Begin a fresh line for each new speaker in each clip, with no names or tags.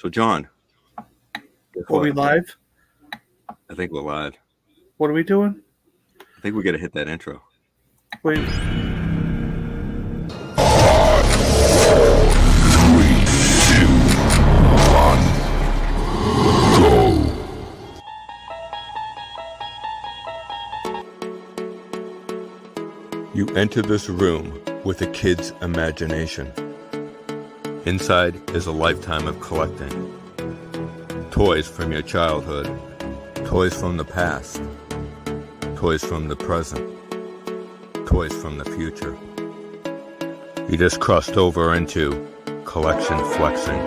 So, John.
Are we live?
I think we're live.
What are we doing?
I think we got to hit that intro.
Wait.
You enter this room with a kid's imagination. Inside is a lifetime of collecting. Toys from your childhood, toys from the past, toys from the present, toys from the future. You just crossed over into collection flexing.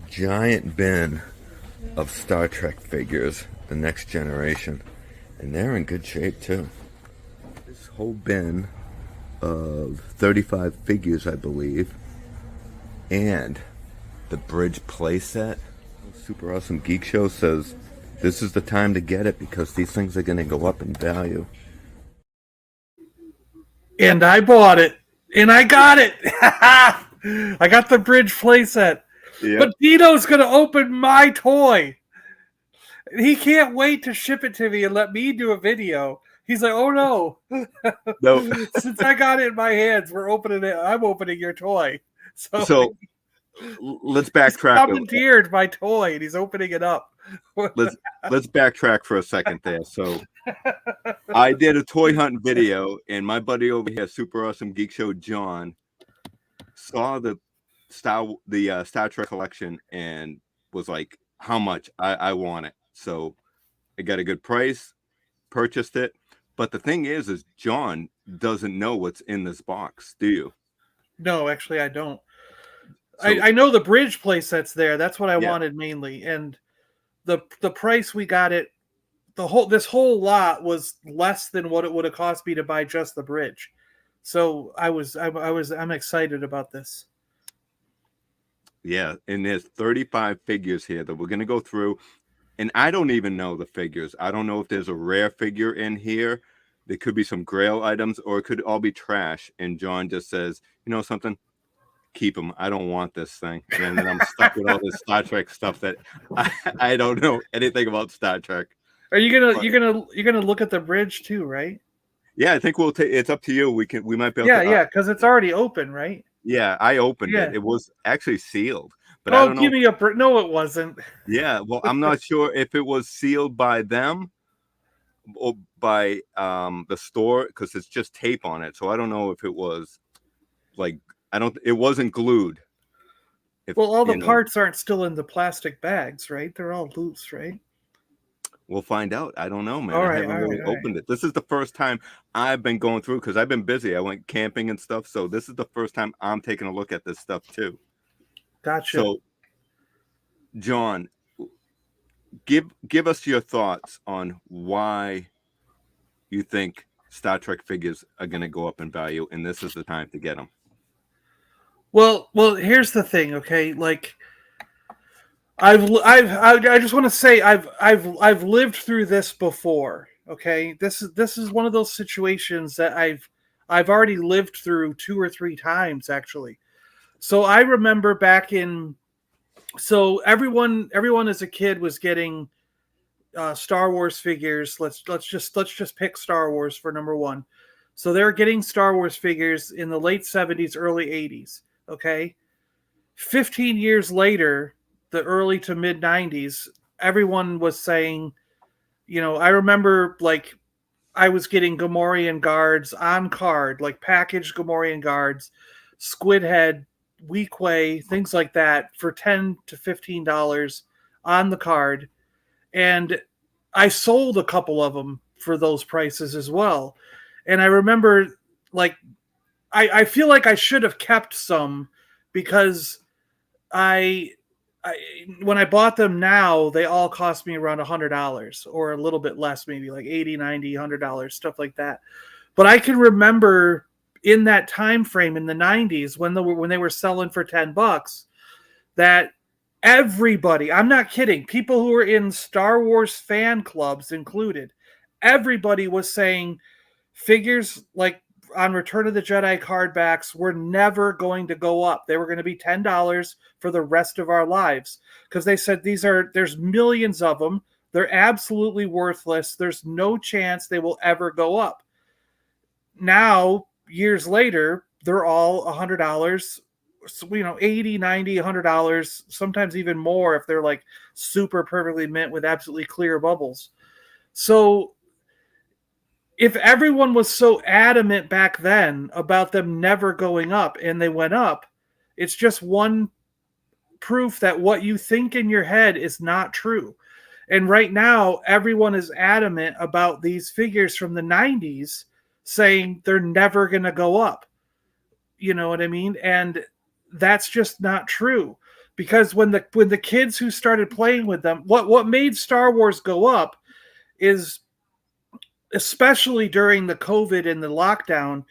Giant bin of Star Trek figures, the next generation. And they're in good shape too. This whole bin of 35 figures, I believe. And the Bridge playset. Super Awesome Geek Show says this is the time to get it because these things are going to go up in value.
And I bought it. And I got it. I got the Bridge playset. Yep. But Dino's going to open my toy. He can't wait to ship it to me and let me do a video. He's like, oh no.
No.
Since I got it in my hands, we're opening it. I'm opening your toy.
So let's backtrack.
He's commandeered my toy and he's opening it up.
Let's backtrack for a second there. So I did a toy hunt video and my buddy over here, Super Awesome Geek Show John, saw the Star Trek collection and was like, how much? I want it. So I got a good price, purchased it. But the thing is John doesn't know what's in this box. Do you?
No, actually, I don't. So, I know the Bridge playset's there. That's what I wanted mainly. And the price we got it, this whole lot was less than what it would have cost me to buy just the Bridge. So I'm excited about this.
Yeah, and there's 35 figures here that we're going to go through. And I don't even know the figures. I don't know if there's a rare figure in here. There could be some grail items, or it could all be trash. And John just says, you know something? Keep them. I don't want this thing. And then I'm stuck with all this Star Trek stuff that I don't know anything about Star Trek.
Are you gonna look at the Bridge too, right?
Yeah, I think we'll take. It's up to you. We might be able to.
Yeah, because it's already open, right?
Yeah, I opened it. It was actually sealed. But
I don't know. No, it wasn't.
Yeah, well, I'm not sure if it was sealed by them or by the store because it's just tape on it. So I don't know if it was like it wasn't glued.
All the parts aren't still in the plastic bags, right? They're all loose, right?
We'll find out. I don't know, man. I haven't really opened it. This is the first time I've been going through because I've been busy. I went camping and stuff. So this is the first time I'm taking a look at this stuff too.
Gotcha.
So, John, give us your thoughts on why you think Star Trek figures are going to go up in value, and this is the time to get them.
Well, here's the thing, okay? Like, I just want to say I've lived through this before. Okay, this is one of those situations that I've already lived through 2 or 3 times actually. So I remember back in, so everyone as a kid was getting Star Wars figures. Let's just pick Star Wars for number one. So they were getting Star Wars figures in the late 70s, early 80s. Okay, 15 years later, the early to mid 90s, everyone was saying, I remember like I was getting Gamorrean guards on card, like packaged Gamorrean guards, Squid Head, Weequay, things like that for $10 to $15 on the card. And I sold a couple of them for those prices as well. And I remember like, I feel like I should have kept some because when I bought them now, they all cost me around $100 or a little bit less, maybe like $80, $90, $100, stuff like that. But I can remember in that time frame in the 90s when they were selling for $10 that everybody, I'm not kidding, people who were in Star Wars fan clubs included, everybody was saying figures like on Return of the Jedi card backs were never going to go up. They were going to be $10 for the rest of our lives because they said there's millions of them. They're absolutely worthless. There's no chance they will ever go up. Now, years later, they're all $100. So, 80, 90, $100, sometimes even more if they're like super perfectly mint with absolutely clear bubbles. So if everyone was so adamant back then about them never going up and they went up, it's just one proof that what you think in your head is not true. And right now, everyone is adamant about these figures from the 90s saying they're never going to go up. You know what I mean? And that's just not true. Because when the kids who started playing with them, what made Star Wars go up is, especially during the COVID and the lockdown,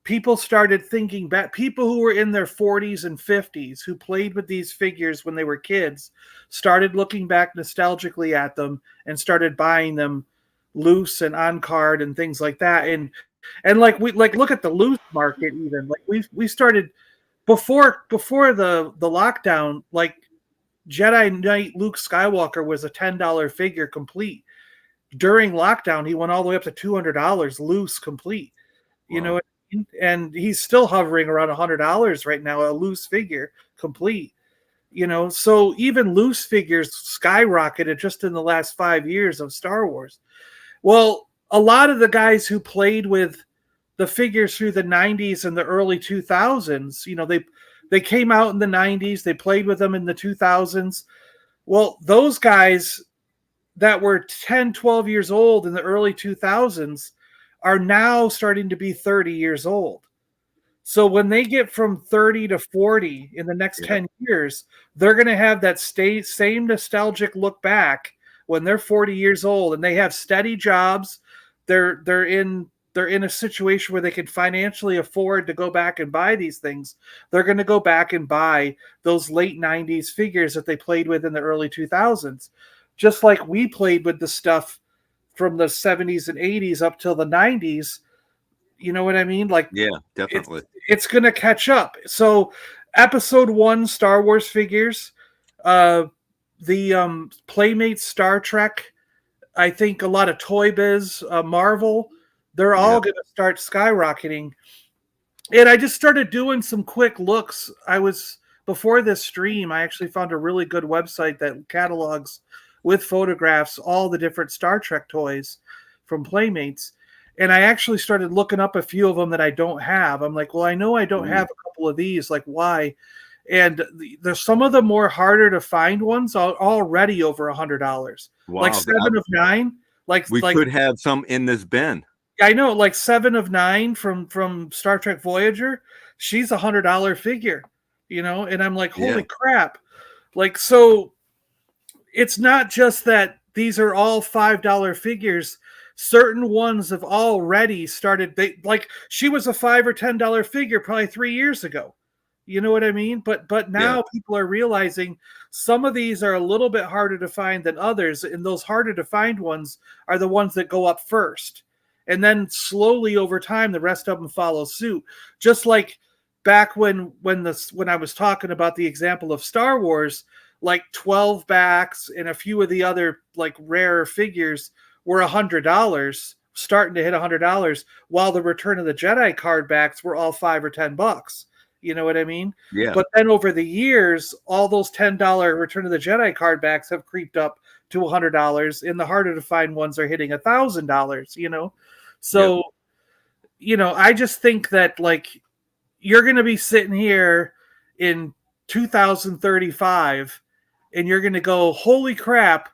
people started thinking back. People who were in their 40s and 50s who played with these figures when they were kids started looking back nostalgically at them and started buying them loose and on card and things like that. And look at the loose market even. Like we started before the lockdown, like Jedi Knight Luke Skywalker was a $10 figure complete. During lockdown, he went all the way up to $200 loose complete. You know what I mean? And he's still hovering around $100 right now, a loose figure complete. So even loose figures skyrocketed just in the last 5 years of Star Wars. Well, a lot of the guys who played with the figures through the 90s and the early 2000s, they came out in the 90s, they played with them in the 2000s. Well, those guys that were 10, 12 years old in the early 2000s are now starting to be 30 years old. So when they get from 30 to 40 in the next 10 years, they're going to have that same nostalgic look back when they're 40 years old and they have steady jobs. They're in a situation where they can financially afford to go back and buy these things. They're going to go back and buy those late 90s figures that they played with in the early 2000s. Just like we played with the stuff from the 70s and 80s up till the 90s. You know what I mean? Like,
yeah, definitely.
It's going to catch up. So episode 1 Star Wars figures, the Playmates Star Trek, I think a lot of Toy Biz, Marvel, they're all going to start skyrocketing. And I just started doing some quick looks. Before this stream, I actually found a really good website that catalogs with photographs all the different Star Trek toys from Playmates. And I actually started looking up a few of them that I don't have. I'm like, well, I know I don't have a couple of these. Like, why? And there's some of the more harder to find ones are already over $100.
Wow,
like 7 of 9.
We could have some in this bin.
I know, like 7 of 9 from Star Trek Voyager. She's $100 figure, and I'm like, holy crap. Like, so it's not just that these are all $5 figures. Certain ones have already started. She was a $5 or $10 figure probably 3 years ago. You know what I mean? But now people are realizing some of these are a little bit harder to find than others, and those harder to find ones are the ones that go up first. And then slowly over time, the rest of them follow suit. Just like back when I was talking about the example of Star Wars, like 12 backs and a few of the other like rarer figures were $100, starting to hit $100, while the Return of the Jedi card backs were all $5 or $10. You know what I mean?
Yeah.
But then over the years, all those $10 Return of the Jedi card backs have creeped up to $100, and the harder to find ones are hitting $1,000. So, I just think that like you're going to be sitting here in 2035, and you're going to go, holy crap.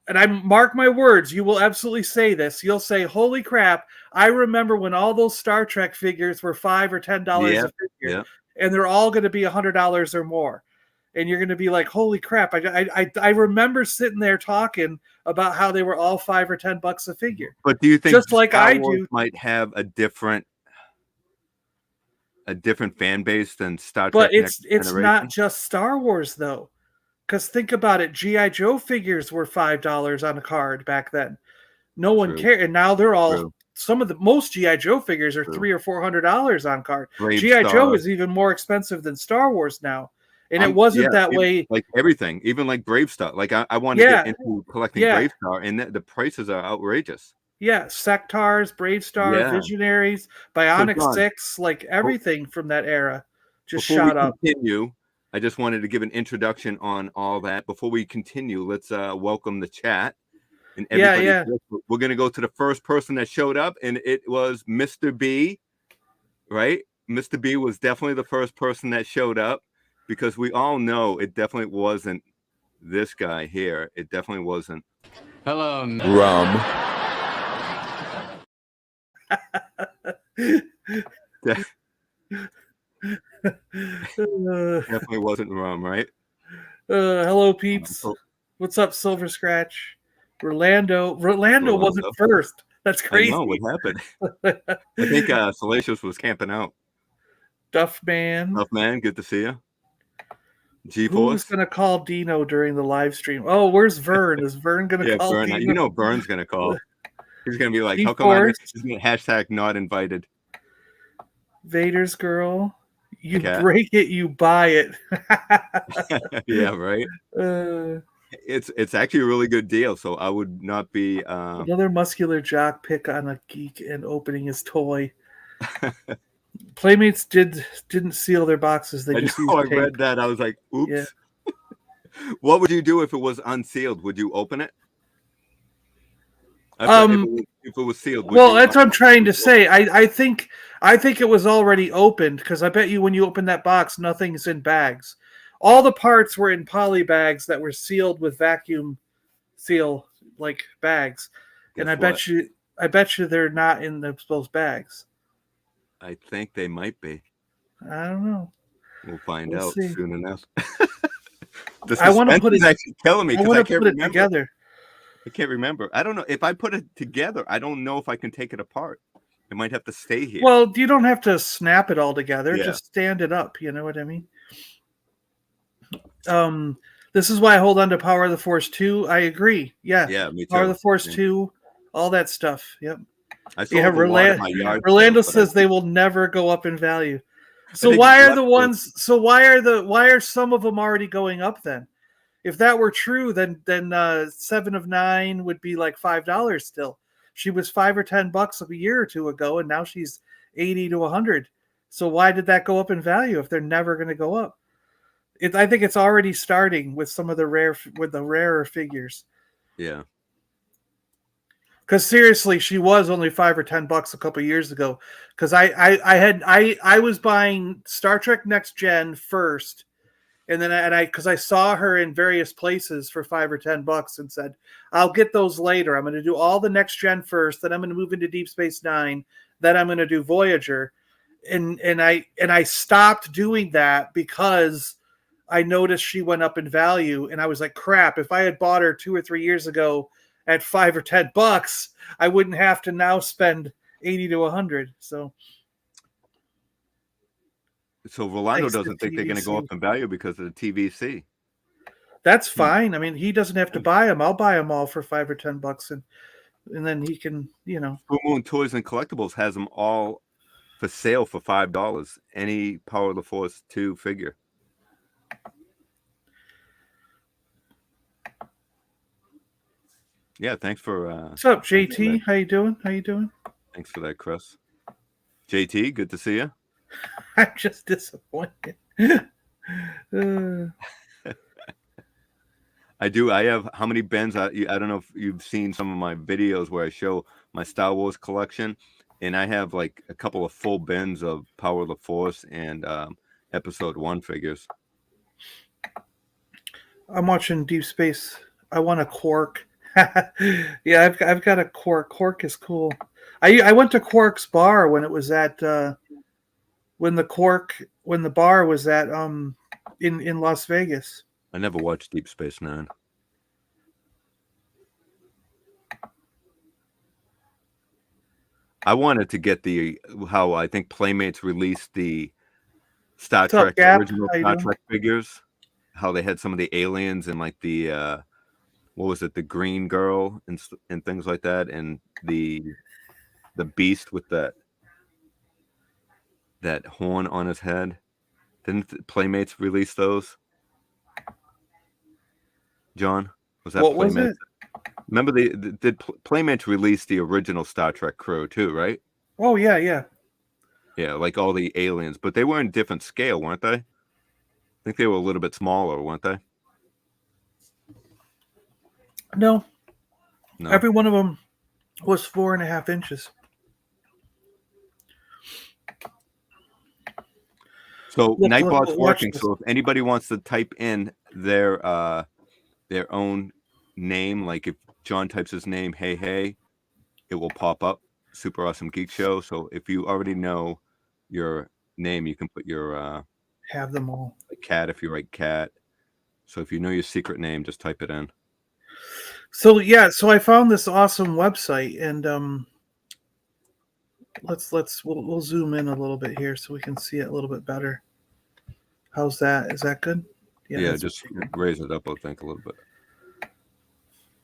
And I mark my words, you will absolutely say this. You'll say, holy crap, I remember when all those Star Trek figures were $5 or $10 a figure, and they're all going to be $100 or more. And you're going to be like, holy crap. I remember sitting there talking about how they were all $5 or $10 a figure.
But do you think
just like
Star
I
Wars
do
might have a different fan base than Star Trek?
But it's not just Star Wars though. Because think about it, G.I. Joe figures were $5 on a card back then. No one cared, and now they're all most GI Joe figures are
True.
$300 or $400 on card.
Brave
GI Joe
Star.
is even more expensive than Star Wars now, and it wasn't that way.
Like everything, even like Brave Star. Like I want to get into collecting Brave Star, and the prices are outrageous.
Yeah, Sectars, Brave Star, Visionaries, Bionic 6, like everything from that era just shot up.
Continue, I just wanted to give an introduction on all that. Before we continue, let's welcome the chat. And everybody, we're going to go to the first person that showed up, and it was Mr. B, right? Mr. B was definitely the first person that showed up, because we all know it definitely wasn't this guy here. It definitely wasn't.
Hello,
Rum. Definitely wasn't Rum, right?
Hello, peeps. What's up, Silver Scratch? Rolando wasn't first. That's crazy.
I know what happened. I think Salacious was camping out.
Duffman,
good to see you.
Who's gonna call Dino during the live stream? Oh, where's Vern? Is Vern gonna call
Vern,
Dino?
You know Vern's gonna call. He's gonna be like, how come I hashtag not invited?
Vader's girl. You break it, you buy it.
Yeah, right. It's actually a really good deal, so I would not be
another muscular jock pick on a geek and opening his toy. Playmates didn't seal their boxes. They just used tape.
I read that. I was like, oops. Yeah. What would you do if it was unsealed? Would you open it? If it was sealed.
Well, that's what I'm trying to say. I think it was already opened, because I bet you when you open that box, nothing's in bags. All the parts were in poly bags that were sealed with vacuum seal like bags. And I bet you they're not in those bags.
I think they might be.
I don't know.
We'll find out soon enough.
I want to put it
actually killing me because I can't
put it together.
I can't remember. I don't know if I put it together. I don't know if I can take it apart. It might have to stay here.
Well, you don't have to snap it all together. Yeah. Just stand it up. You know what I mean? This is why I hold on to Power of the Force 2. I agree. Yeah.
Yeah, me too.
Power of the Force 2, all that stuff. Yep.
Rolando
says they will never go up in value. So why are the ones? So why are some of them already going up then? If that were true, then 7 of 9 would be like $5 still. She was $5 or $10 a year or two ago, and now she's 80 to 100. So why did that go up in value if they're never going to go up? I think it's already starting with some of the rarer figures.
Yeah.
Because seriously, she was only $5 or $10 a couple years ago. Because I was buying Star Trek Next Gen first, and then I saw her in various places for $5 or $10 and said, I'll get those later. I'm going to do all the Next Gen first, then I'm going to move into Deep Space Nine, then I'm going to do Voyager, and I stopped doing that because I noticed she went up in value, and I was like, crap, if I had bought her 2 or 3 years ago at $5 or $10, I wouldn't have to now spend 80 to 100. So
Rolando doesn't think they're going to go up in value because of the TVC.
That's fine. I mean, he doesn't have to buy them. I'll buy them all for $5 or $10, and then he can,
Full Moon Toys and Collectibles has them all for sale for $5. Any Power of the Force 2 figure. Yeah, thanks for
what's up, JT? How you doing?
Thanks for that, Chris. JT, good to see you.
I'm just disappointed.
I have how many bins? I don't know if you've seen some of my videos where I show my Star Wars collection, and I have like a couple of full bins of Power of the Force and Episode 1 figures.
I'm watching Deep Space. I want a Quark. Yeah, I've got a Quark. Quark is cool. I went to Quark's bar when it was at when the bar was at in Las Vegas.
I never watched Deep Space Nine. I wanted to get how I think Playmates released the Star Trek original Star Trek figures. How they had some of the aliens and like the what was it, the Green Girl and things like that, and the the beast with that horn on his head? Didn't Playmates release those? John, was that
What was
Playmates?
it?
Remember did Playmates release the original Star Trek crew too, right?
Oh yeah.
Yeah, like all the aliens, but they were in different scale, weren't they? I think they were a little bit smaller, weren't they?
No,
No.
every one of them was 4.5 inches.
So Nightbot's
watch
working.
this.
So if anybody wants to type in their own name, like if John types his name, hey, it will pop up. Super Awesome Geek Show. So if you already know your name, you can put your
Have them all.
cat if you write cat. So if you know your secret name, just type it in.
So yeah, so I found this awesome website, and we'll zoom in a little bit here so we can see it a little bit better. How's that? Is that good?
Yeah, just raise it up, I think, a little bit.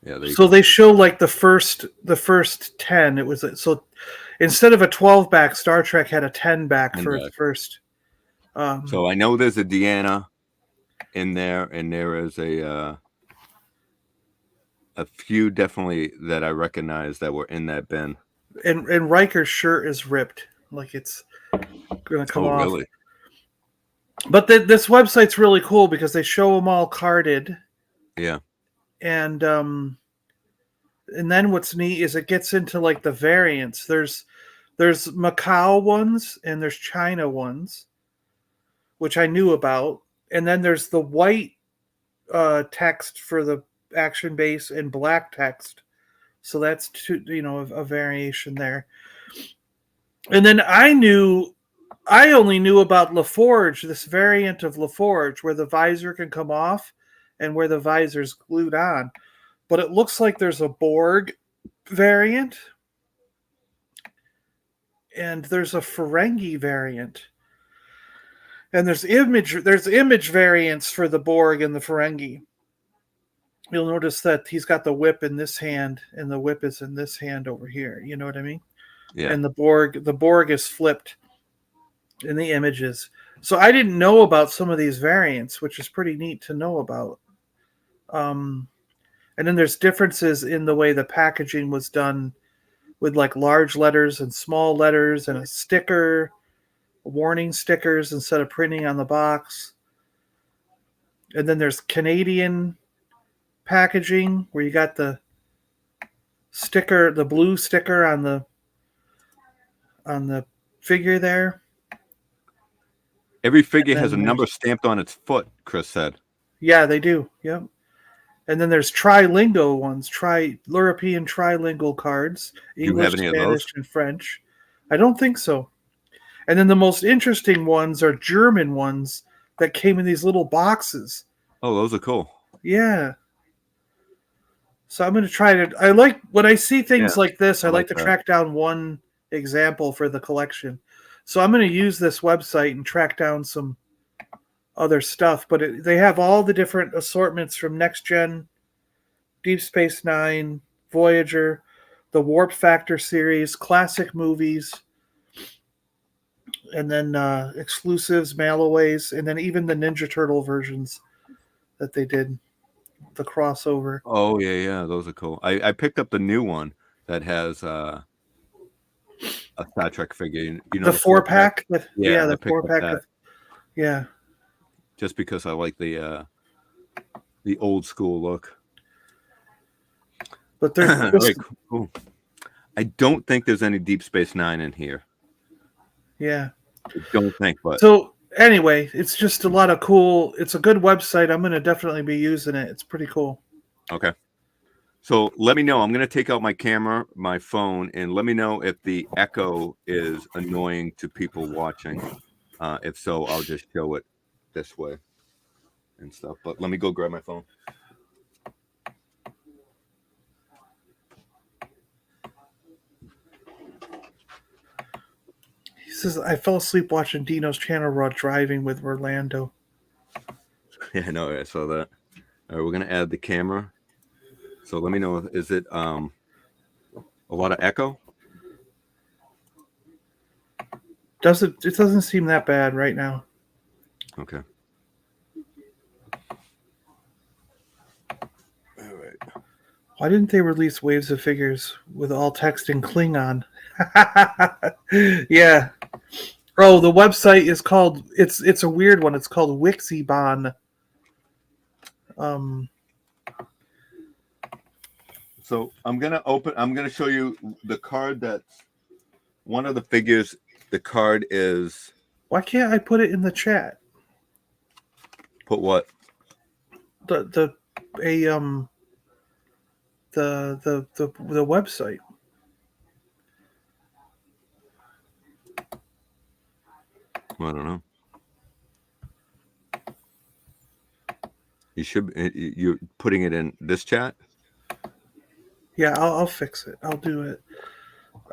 Yeah, there you
so
go.
they show like the first 10. It was so instead of a 12 back, Star Trek had a 10 back for the first.
So I know there's a Deanna in there, and there is a few definitely that I recognize that were in that bin.
And Riker's shirt is ripped, like it's gonna come off.
Really?
But this website's really cool because they show them all carded.
Yeah.
And then what's neat is it gets into like the variants. There's Macau ones and there's China ones, which I knew about. And then there's the white text for the action base and black text. So that's a variation there. And then I only knew about LaForge, this variant of LaForge, where the visor can come off and where the visor's glued on. But it looks like there's a Borg variant, and there's a Ferengi variant, and there's image variants for the Borg and the Ferengi. You'll notice that he's got the whip in this hand, and the whip is in this hand over here. You know what I mean?
Yeah.
And the Borg is flipped in the images. So I didn't know about some of these variants, which is pretty neat to know about. And then there's differences in the way the packaging was done with like large letters and small letters and a sticker, warning stickers instead of printing on the box. And then there's Canadian packaging where you got the sticker, the blue sticker on the figure there.
Every figure has a number stamped on its foot, Chris said.
Yeah, they do. Yep. And then there's trilingual ones, European trilingual cards, English, Spanish, and French. I don't think so. And then the most interesting ones are German ones that came in these little boxes.
Oh, those are cool.
Yeah. So I'm going to try to. I like when I see things like this. I like to track down one example for the collection. So I'm going to use this website and track down some other stuff, but they have all the different assortments from Next Gen, Deep Space Nine, Voyager, the Warp Factor series, classic movies, and then exclusives, mailaways, and then even the Ninja Turtle versions that they did, the crossover.
Oh yeah, those are cool. I picked up the new one that has a Star Trek figure. You know,
the 4-pack. Yeah, the
4-pack.
Yeah.
Just because I like the old school look.
But they're
very cool. I don't think there's any Deep Space Nine in here.
Yeah.
I don't think, but
so anyway, it's just a lot of cool. It's a good website. I'm going to definitely be using it. It's pretty cool.
Okay. So let me know. I'm going to take out my camera, my phone, and let me know if the echo is annoying to people watching. If so, I'll just show it this way and stuff. But let me go grab my phone.
He says, I fell asleep watching Dino's channel while driving with Orlando.
Yeah, no, I saw that. All right, we're going to add the camera. So let me know, is it a lot of echo?
It doesn't seem that bad right now.
Okay. All right.
Why didn't they release waves of figures with all text in Klingon? Yeah. Oh, the website is called. It's a weird one. It's called Wixibon.
So I'm gonna show you the card that's one of the figures. The card is.
Why can't I put it in the chat?
Put what?
The website.
I don't know. You're putting it in this chat.
Yeah, I'll fix it. I'll do it.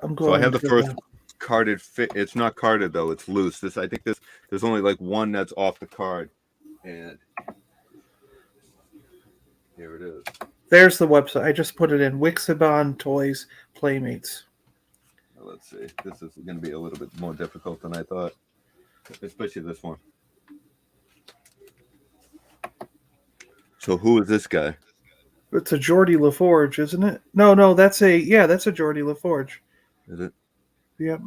I'm going.
So I have the first carded fit. It's not carded though. It's loose. I think there's only like one that's off the card, and here it is.
There's the website. I just put it in. Wixibon Toys Playmates.
Let's see. This is going to be a little bit more difficult than I thought, especially this one. So who is this guy?
It's a Geordie LaForge, isn't it? No, that's a Geordie LaForge.
Is it?
Yep.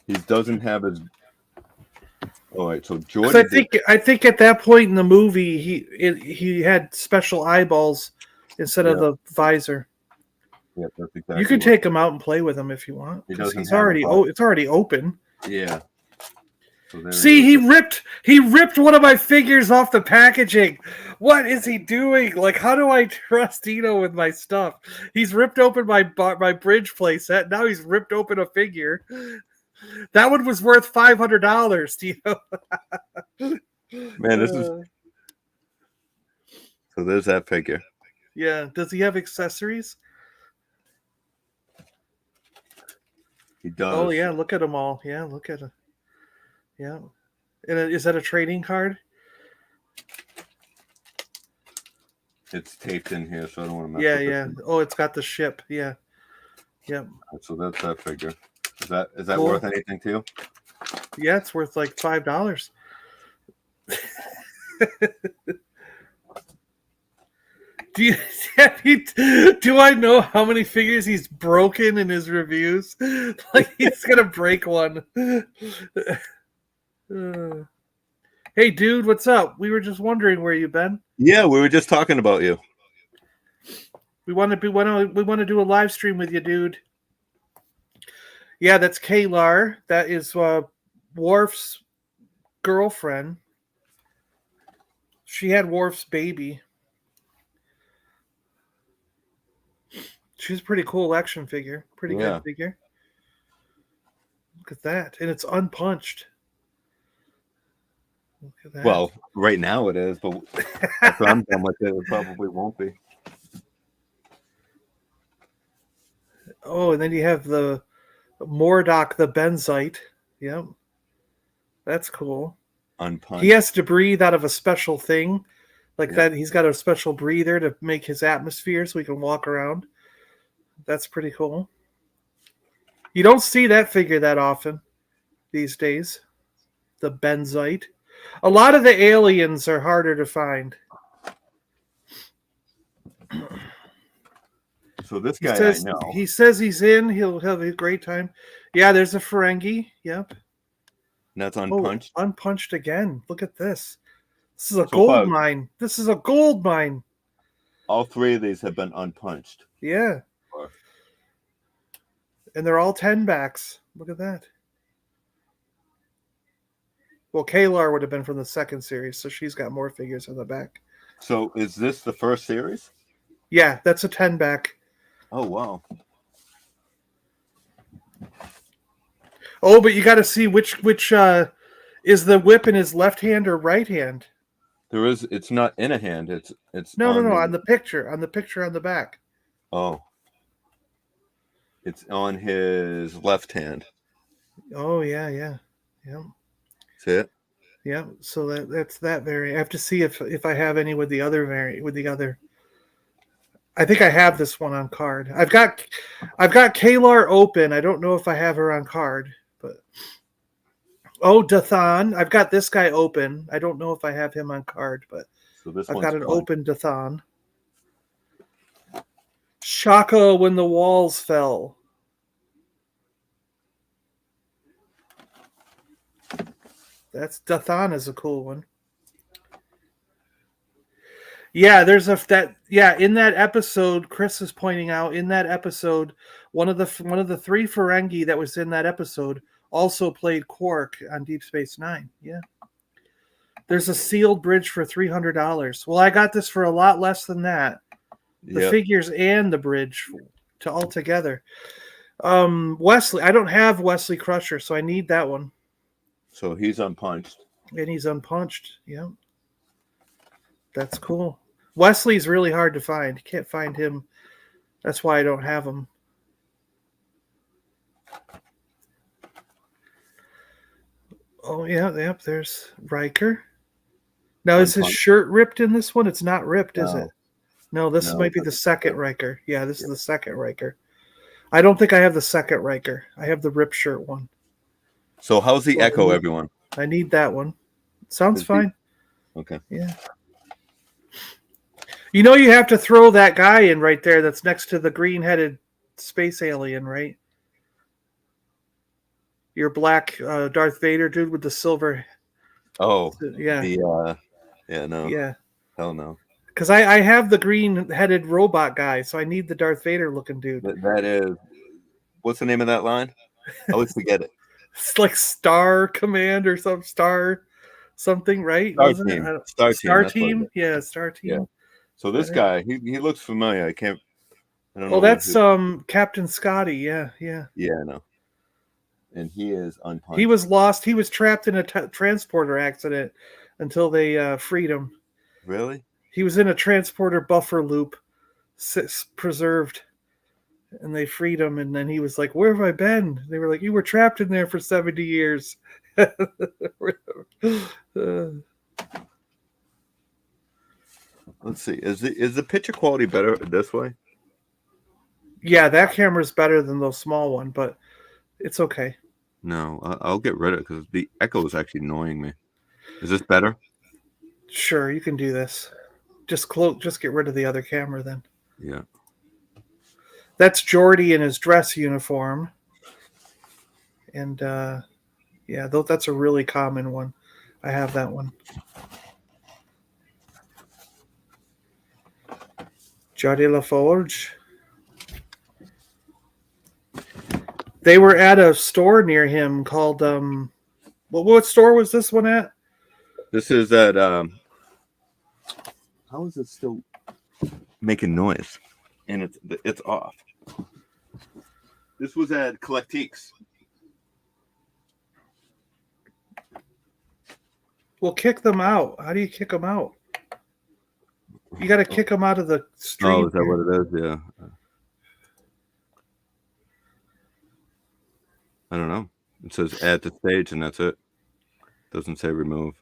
He doesn't have his. All right, so Geordie.
I think at that point in the movie he had special eyeballs instead of the visor.
Yeah, that's exactly.
You can take him out and play with him if you want. It's already open.
Yeah.
See, he ripped one of my figures off the packaging. What is he doing? Like, how do I trust Dino with my stuff? He's ripped open my bridge playset. Now he's ripped open a figure. That one was worth $500, Dino.
Man, this is. So there's that figure.
Yeah. Does he have accessories?
He does.
Oh yeah, look at them all. Yeah, look at it. Yeah. And is that a trading card?
It's taped in here, so I don't want to mess with
Yeah. Oh, it's got the ship. Yeah. Yep.
So that's that figure. Is that
Cool.
worth anything to you?
Yeah, it's worth like $5. Do I know how many figures he's broken in his reviews? Like he's gonna break one. Hey, dude, what's up? We were just wondering where you've been.
Yeah, we were just talking about you.
We want to do a live stream with you, dude. Yeah, that's Kaylar. That is Worf's girlfriend. She had Worf's baby. She's a pretty cool action figure. Pretty good figure. Look at that. And it's unpunched. Look at that.
Well, right now it is, but after I'm done with it, it probably won't be.
Oh, and then you have the Mordock, the Benzite. Yep. That's cool.
Unpunched.
He has to breathe out of a special thing. Like that. He's got a special breather to make his atmosphere so he can walk around. That's pretty cool. You don't see that figure that often these days. The Benzite. A lot of the aliens are harder to find.
So this guy, I know.
He says he's in. He'll have a great time. Yeah, there's a Ferengi. Yep.
And that's unpunched.
Oh, unpunched again. Look at this. This is a gold mine. This is a gold mine.
All three of these have been unpunched.
Yeah. And they're all 10 backs. Look at that. Well, Kaylar would have been from the second series, so she's got more figures on the back.
So is this the first series?
Yeah, that's a 10 back.
Oh, wow.
Oh, but you got to see which is the whip in his left hand or right hand?
There is. It's not in a hand. It's
no. On the picture on the back.
Oh. It's on his left hand.
Oh yeah.
See it?
Yeah. So that's that variant. I have to see if I have any with the other variant with the other. I think I have this one on card. I've got Kaylar open. I don't know if I have her on card, But Dathan. I've got this guy open. I don't know if I have him on card, but
So this
I've
one's
got an
fun.
open Dathan. Shaka when the walls fell. That's Dathan is a cool one. Yeah, there's in that episode, Chris is pointing out in that episode, one of the three Ferengi that was in that episode also played Quark on Deep Space Nine. Yeah. There's a sealed bridge for $300. Well, I got this for a lot less than that. The figures and the bridge to all together. Wesley, I don't have Wesley Crusher, so I need that one.
So he's unpunched.
And he's unpunched. Yeah. That's cool. Wesley's really hard to find. You can't find him. That's why I don't have him. Oh, yeah. Yep. There's Riker. Now, is his shirt ripped in this one? It's not ripped, is it? No, this might be the second Riker. Yeah, this is the second Riker. I don't think I have the second Riker. I have the rip shirt one.
So how's the Echo, everyone?
I need that one. Sounds fine.
Okay.
Yeah. You know you have to throw that guy in right there that's next to the green-headed space alien, right? Your black Darth Vader dude with the silver.
Oh.
Yeah.
No.
Yeah.
Hell no.
Because I have the green-headed robot guy, so I need the Darth Vader-looking dude.
That is... What's the name of that line? I always forget it.
It's like Star Command or something, right?
Star Team.
Yeah, Star Team.
Yeah. So this guy, he looks familiar. I don't know.
Oh, that's Captain Scotty. Yeah.
Yeah, I know. And he is unpunched.
He was lost. He was trapped in a transporter accident until they freed him.
Really?
He was in a transporter buffer loop, preserved, and they freed him. And then he was like, "Where have I been?" They were like, "You were trapped in there for 70 years."
Let's see. Is the picture quality better this way?
Yeah, that camera's better than the small one, but it's okay.
No, I'll get rid of it because the echo is actually annoying me. Is this better?
Sure, you can do this. Just get rid of the other camera then.
Yeah.
That's Geordi in his dress uniform. And that's a really common one. I have that one. Geordi LaForge. They were at a store near him called what store was this one at?
This is at how is it still making noise? And it's off. This was at Collectiques.
Well, kick them out. How do you kick them out? You got to kick them out of the stream.
Oh, is that what it is? Yeah. I don't know. It says add to stage, and that's it. Doesn't say remove.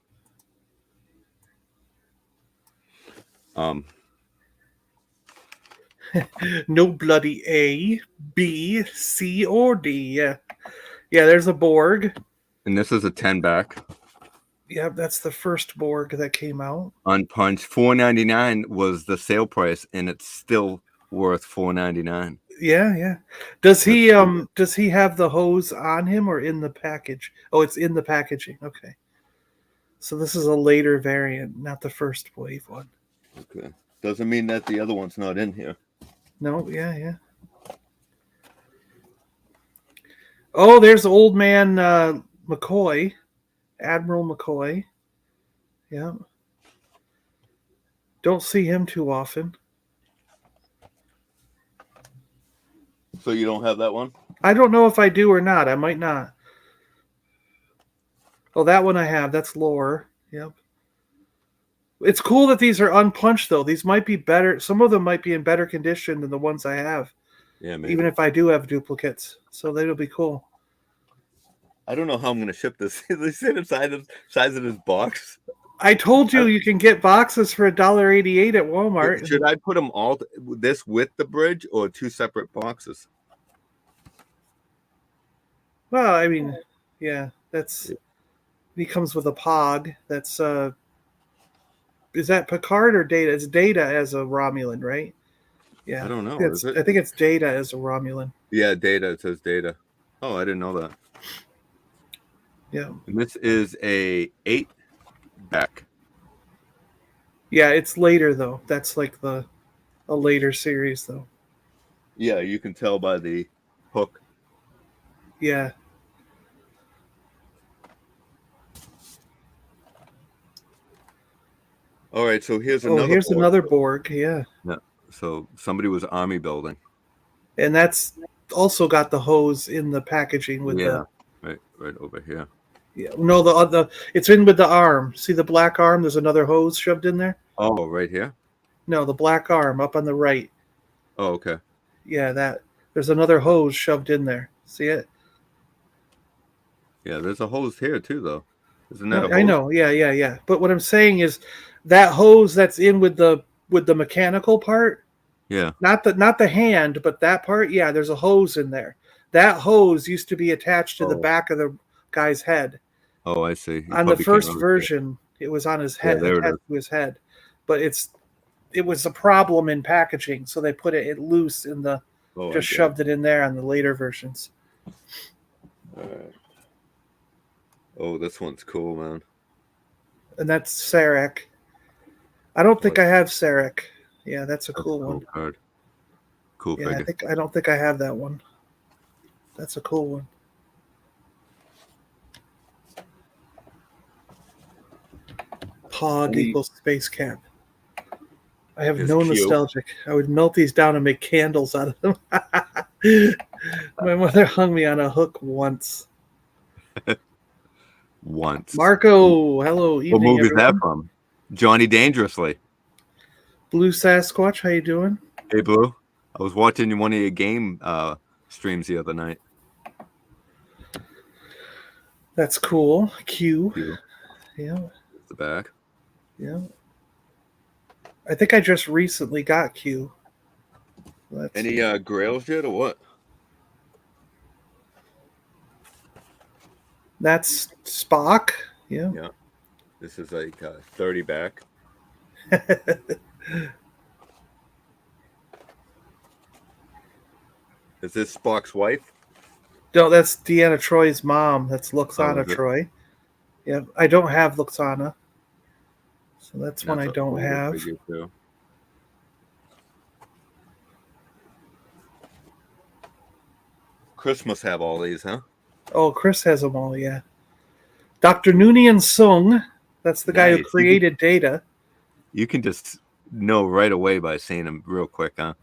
No bloody A, B, C, or D. Yeah, there's a Borg.
And this is a 10 back.
Yeah, that's the first Borg that came out.
Unpunched. $4.99 was the sale price, and it's still worth $4.99.
Yeah. Does he have the hose on him or in the package? Oh, it's in the packaging. Okay. So this is a later variant, not the first wave one.
Okay. Doesn't mean that the other one's not in here.
No, yeah. Oh, there's old man McCoy, Admiral McCoy. Yeah. Don't see him too often.
So you don't have that one?
I don't know if I do or not. I might not. Oh, that one I have. That's lore. Yep. It's cool that these are unpunched, though. These might be better. Some of them might be in better condition than the ones I have.
Yeah, maybe.
Even if I do have duplicates. So that'll be cool.
I don't know how I'm going to ship this. They said the size of this box.
I told you you can get boxes for $1.88 at Walmart.
Should I put them all this with the bridge or two separate boxes?
Well, I mean, Yeah, that's he comes with a Pog. That's is that Picard or Data? It's Data as a Romulan, right?
I
Yeah,
don't know. Is it?
I think it's Data as a Romulan.
Yeah, Data. It says Data. Oh, I didn't know that.
Yeah,
And this is a 8-back.
yeah, it's later though. That's like a later series though.
Yeah, you can tell by the hook.
Yeah.
All right, so here's
Oh,
another
here's
board.
another Borg. Yeah,
Yeah. So somebody was army building.
and that's also got the hose in the packaging with
Yeah,
the.
right over here.
Yeah, no, the it's in with the arm. See the black arm? There's another hose shoved in there.
Oh, right here.
No, the black arm up on the right.
Oh, okay.
Yeah, that there's another hose shoved in there. See it?
Yeah, there's a hose here too, though. Isn't that
No,
a
I
hose?
know. Yeah, yeah, yeah. But what I'm saying is that hose that's in with the mechanical part,
Yeah.
not the hand, but that part. Yeah, there's a hose in there. That hose used to be attached to the
Oh,
back of the guy's head.
oh, I see. You
On the
probably can't
first
really see it.
version, it was on his
Yeah,
head,
there it is.
attached to his head. But it was a problem in packaging, so they put it loose in the
Oh, I
just
get
shoved it in there on the later versions.
it. All right. Oh, this one's cool, man.
And that's Sarek. I don't think
Oh,
I have Sarek. Yeah, that's a
that's
cool
a cool
one.
card. Cool
Yeah,
figure.
I don't think I have that one. That's a cool one. Pog equals space cap. I have
Here's
no
Q.
nostalgic. I would melt these down and make candles out of them. My mother hung me on a hook once.
Once.
Marco, hello,
What
evening,
movie is that
everyone.
from? Johnny Dangerously.
Blue Sasquatch, how you doing?
Hey, Blue. I was watching one of your game streams the other night.
That's cool. Q.
Q.
Yeah,
The back.
yeah. I think I just recently got Q.
Any grails yet or what?
That's Spock. Yeah.
Yeah. This is like 30 back. Is this Spock's wife?
No, that's Deanna Troy's mom. That's Luxana
is it?
Troy. Yeah, I don't have Luxana. So that's one I
a
don't
older
have.
figure, too. Chris must have all these, huh?
Oh, Chris has them all, yeah. Dr. Noonien Sung, that's the guy who
Nice.
created Data.
You can just know right away by seeing him real quick, huh?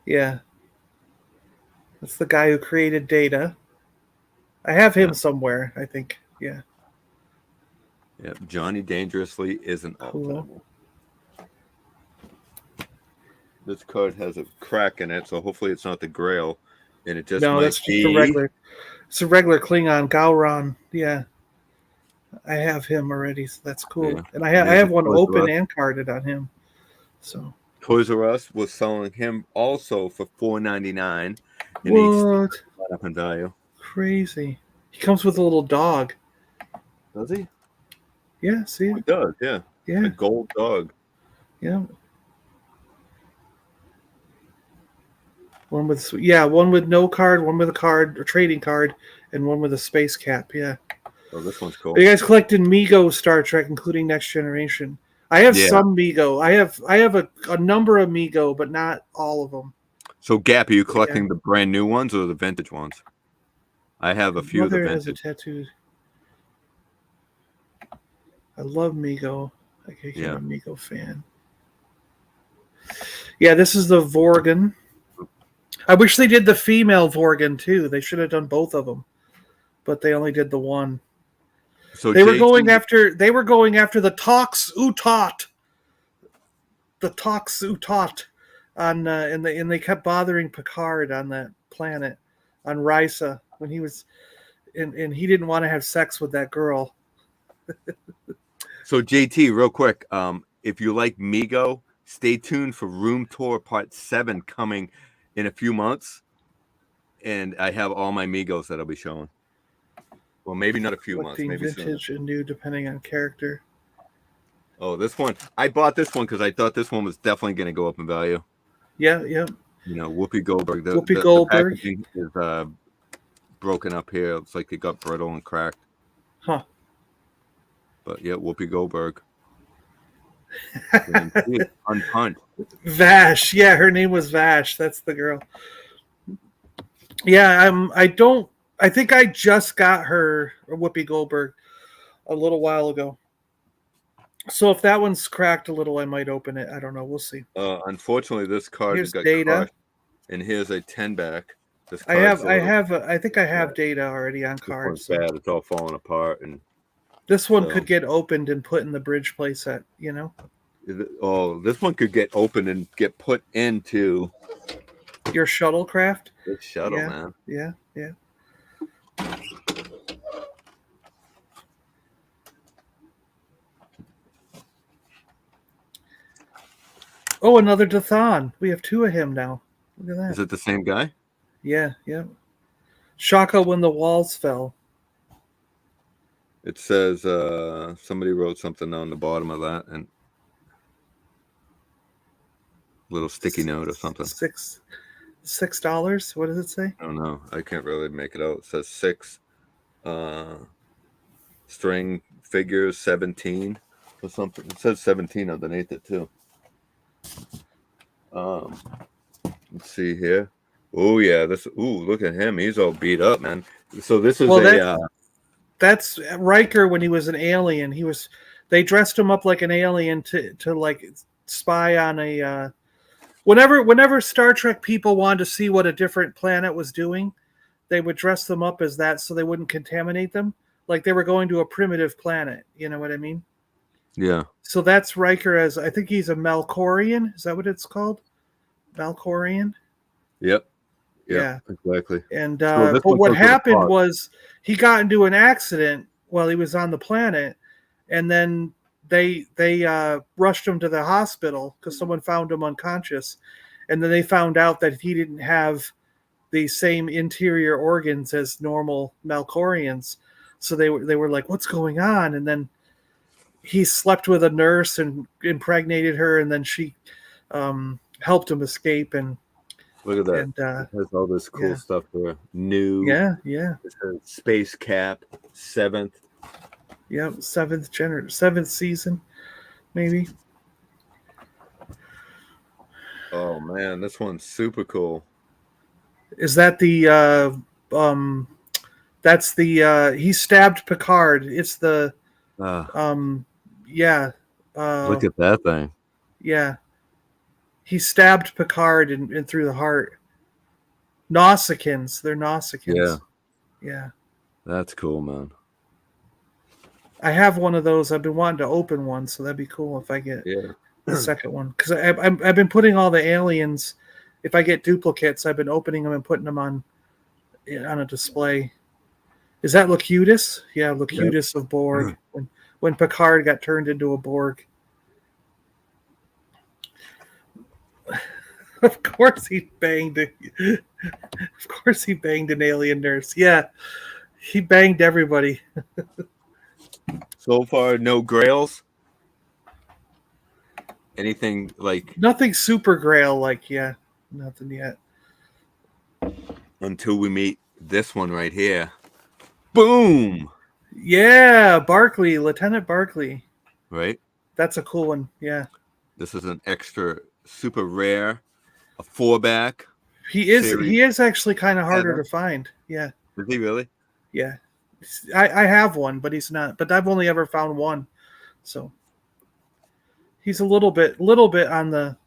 Yeah. That's the guy who created Data. I have him somewhere, I think. Yeah.
Yeah, Johnny Dangerously is an all-timer. This card has a crack in it, so hopefully it's not the Grail, and it just
No,
might
that's just
be
a regular. It's a regular Klingon, Gowron. Yeah. I have him already, so that's cool.
Yeah.
And I
And
have
there's a
one
Toys R
open
Us.
and carded on him. So
Toys R Us was selling him also for $4.99, and
what?
he's not up in value.
Crazy. He comes with a little dog.
Does he?
Yeah, see
He
it?
does, yeah.
Yeah,
A gold dog.
yeah. One with no card, one with a card, a trading card, and one with a space cap. Yeah.
Oh, this one's cool.
Are you guys collecting Mego Star Trek, including Next Generation? I have
Yeah.
some Mego. I have a number of Mego, but not all of them.
So, Gap, are you collecting the brand new ones or the vintage ones? I have a few of the
Mother has a
vintage.
tattoo. I love Mego. I became
Yeah.
a Mego fan. Yeah, this is the Vorgan. I wish they did the female Vorgan too. They should have done both of them, but they only did the one.
So
They were
JT
going after the Tox Utot. The Tox Utot on and they kept bothering Picard on that planet on Risa when he was and he didn't want to have sex with that girl.
So JT, real quick, if you like Mego, stay tuned for Room Tour Part 7 coming in a few months. And I have all my Migos that I'll be showing. Well, maybe not a few months,
Collecting
maybe sooner.
vintage and new depending on character.
Oh, this one. I bought this one because I thought this one was definitely going to go up in value.
Yeah, yeah.
You know, Whoopi Goldberg.
Whoopi
The
Goldberg.
packaging is broken up here. It's like it got brittle and cracked.
Huh.
But yeah, Whoopi Goldberg. Unpunched.
Vash. Yeah, her name was Vash. That's the girl. Yeah, I think I just got her Whoopi Goldberg a little while ago. So if that one's cracked a little, I might open it. I don't know. We'll see.
Unfortunately, this card
Here's
got
data.
crushed. And here's a 10-back.
I think I have data already on cards.
This one's bad. It's all falling apart. And
this one could get opened and put in the bridge playset, you know?
Oh, this one could get opened and get put into
your shuttlecraft.
This shuttle, man.
Yeah, yeah. Oh, another Dathan. We have two of him now. Look at that.
Is it the same guy?
Yeah, yeah. Shaka when the walls fell.
It says somebody wrote something on the bottom of that and little sticky note or something.
$6. What does it say?
I don't know. I can't really make it out. It says 6 string figures 17 or something. It says 17 underneath it too. Let's see here. Oh yeah, look at him. He's all beat up, man. So this is
that's Riker when he was an alien. They dressed him up like an alien to like spy on a whenever Star Trek people wanted to see what a different planet was doing, they would dress them up as that so they wouldn't contaminate them. Like they were going to a primitive planet. You know what I mean?
Yeah.
So that's Riker as, I think he's a Malkorian. Is that what it's called? Malkorian?
Yep.
Yeah.
Exactly.
And but what happened was he got into an accident while he was on the planet, and then they rushed him to the hospital because someone found him unconscious, and then they found out that he didn't have the same interior organs as normal Malkorians. So they were like, "What's going on?" And then he slept with a nurse and impregnated her, and then she helped him escape. And
look at that. And, it has all this cool stuff there. New.
Yeah, yeah.
It says Space Cap, 7th.
Yeah, 7th season, maybe.
Oh man, this one's super cool.
Is that the that's the he stabbed Picard. It's the yeah.
Look at that thing.
Yeah. He stabbed Picard and through the heart. Nausicaans. They're Nausicaans.
Yeah.
Yeah.
That's cool, man.
I have one of those. I've been wanting to open one, so that'd be cool if I get the second one. Because I've been putting all the aliens. If I get duplicates, I've been opening them and putting them on a display. Is that Locutus? Yeah, Locutus of Borg. When Picard got turned into a Borg. Of course he banged an alien nurse. Yeah, he banged everybody.
So far, no grails. Anything like
nothing super grail nothing yet.
Until we meet this one right here. Boom.
Yeah, Barclay, Lieutenant Barclay.
Right.
That's a cool one. Yeah.
This is an extra super rare, a 4-back.
He is actually kind of harder to find. Yeah.
Is he really?
Yeah. I have one, but he's not. But I've only ever found one, so he's a little bit on the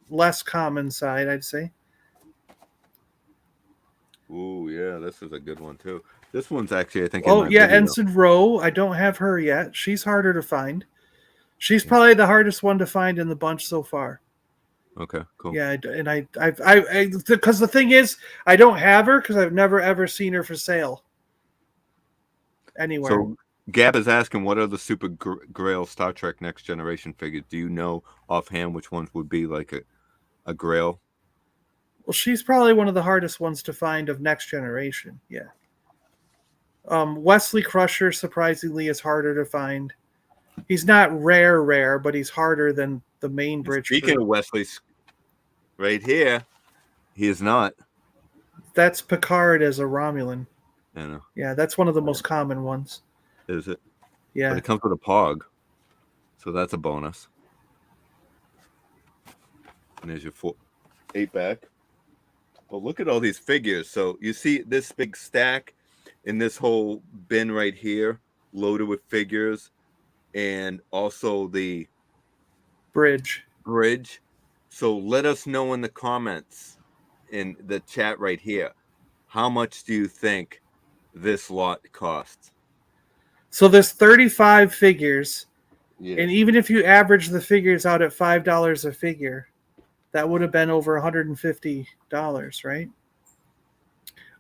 less common side, I'd say.
Ooh, yeah, this is a good one too. This one's actually, I think.
Ensign Rowe. I don't have her yet. She's harder to find. She's probably the hardest one to find in the bunch so far.
Okay, cool.
Yeah, and I because the thing is, I don't have her because I've never ever seen her for sale anywhere.
So Gab is asking, what are the Super Grail Star Trek Next Generation figures? Do you know offhand which ones would be like a Grail?
Well, she's probably one of the hardest ones to find of Next Generation. Yeah. Wesley Crusher, surprisingly, is harder to find. He's not rare, but he's harder than the main bridge.
Speaking of Wesley's, right here, he is not.
That's Picard as a Romulan.
I know.
Yeah, that's one of the most common ones.
Is it?
Yeah.
But it comes with a Pog, so that's a bonus. And there's your 8-pack. Well, look at all these figures. So you see this big stack in this whole bin right here, loaded with figures, and also the
bridge.
So let us know in the comments in the chat right here, how much do you think this lot costs?
So there's 35 figures,
Yeah.
and even if you average the figures out at $5 a figure, that would have been over $150, right?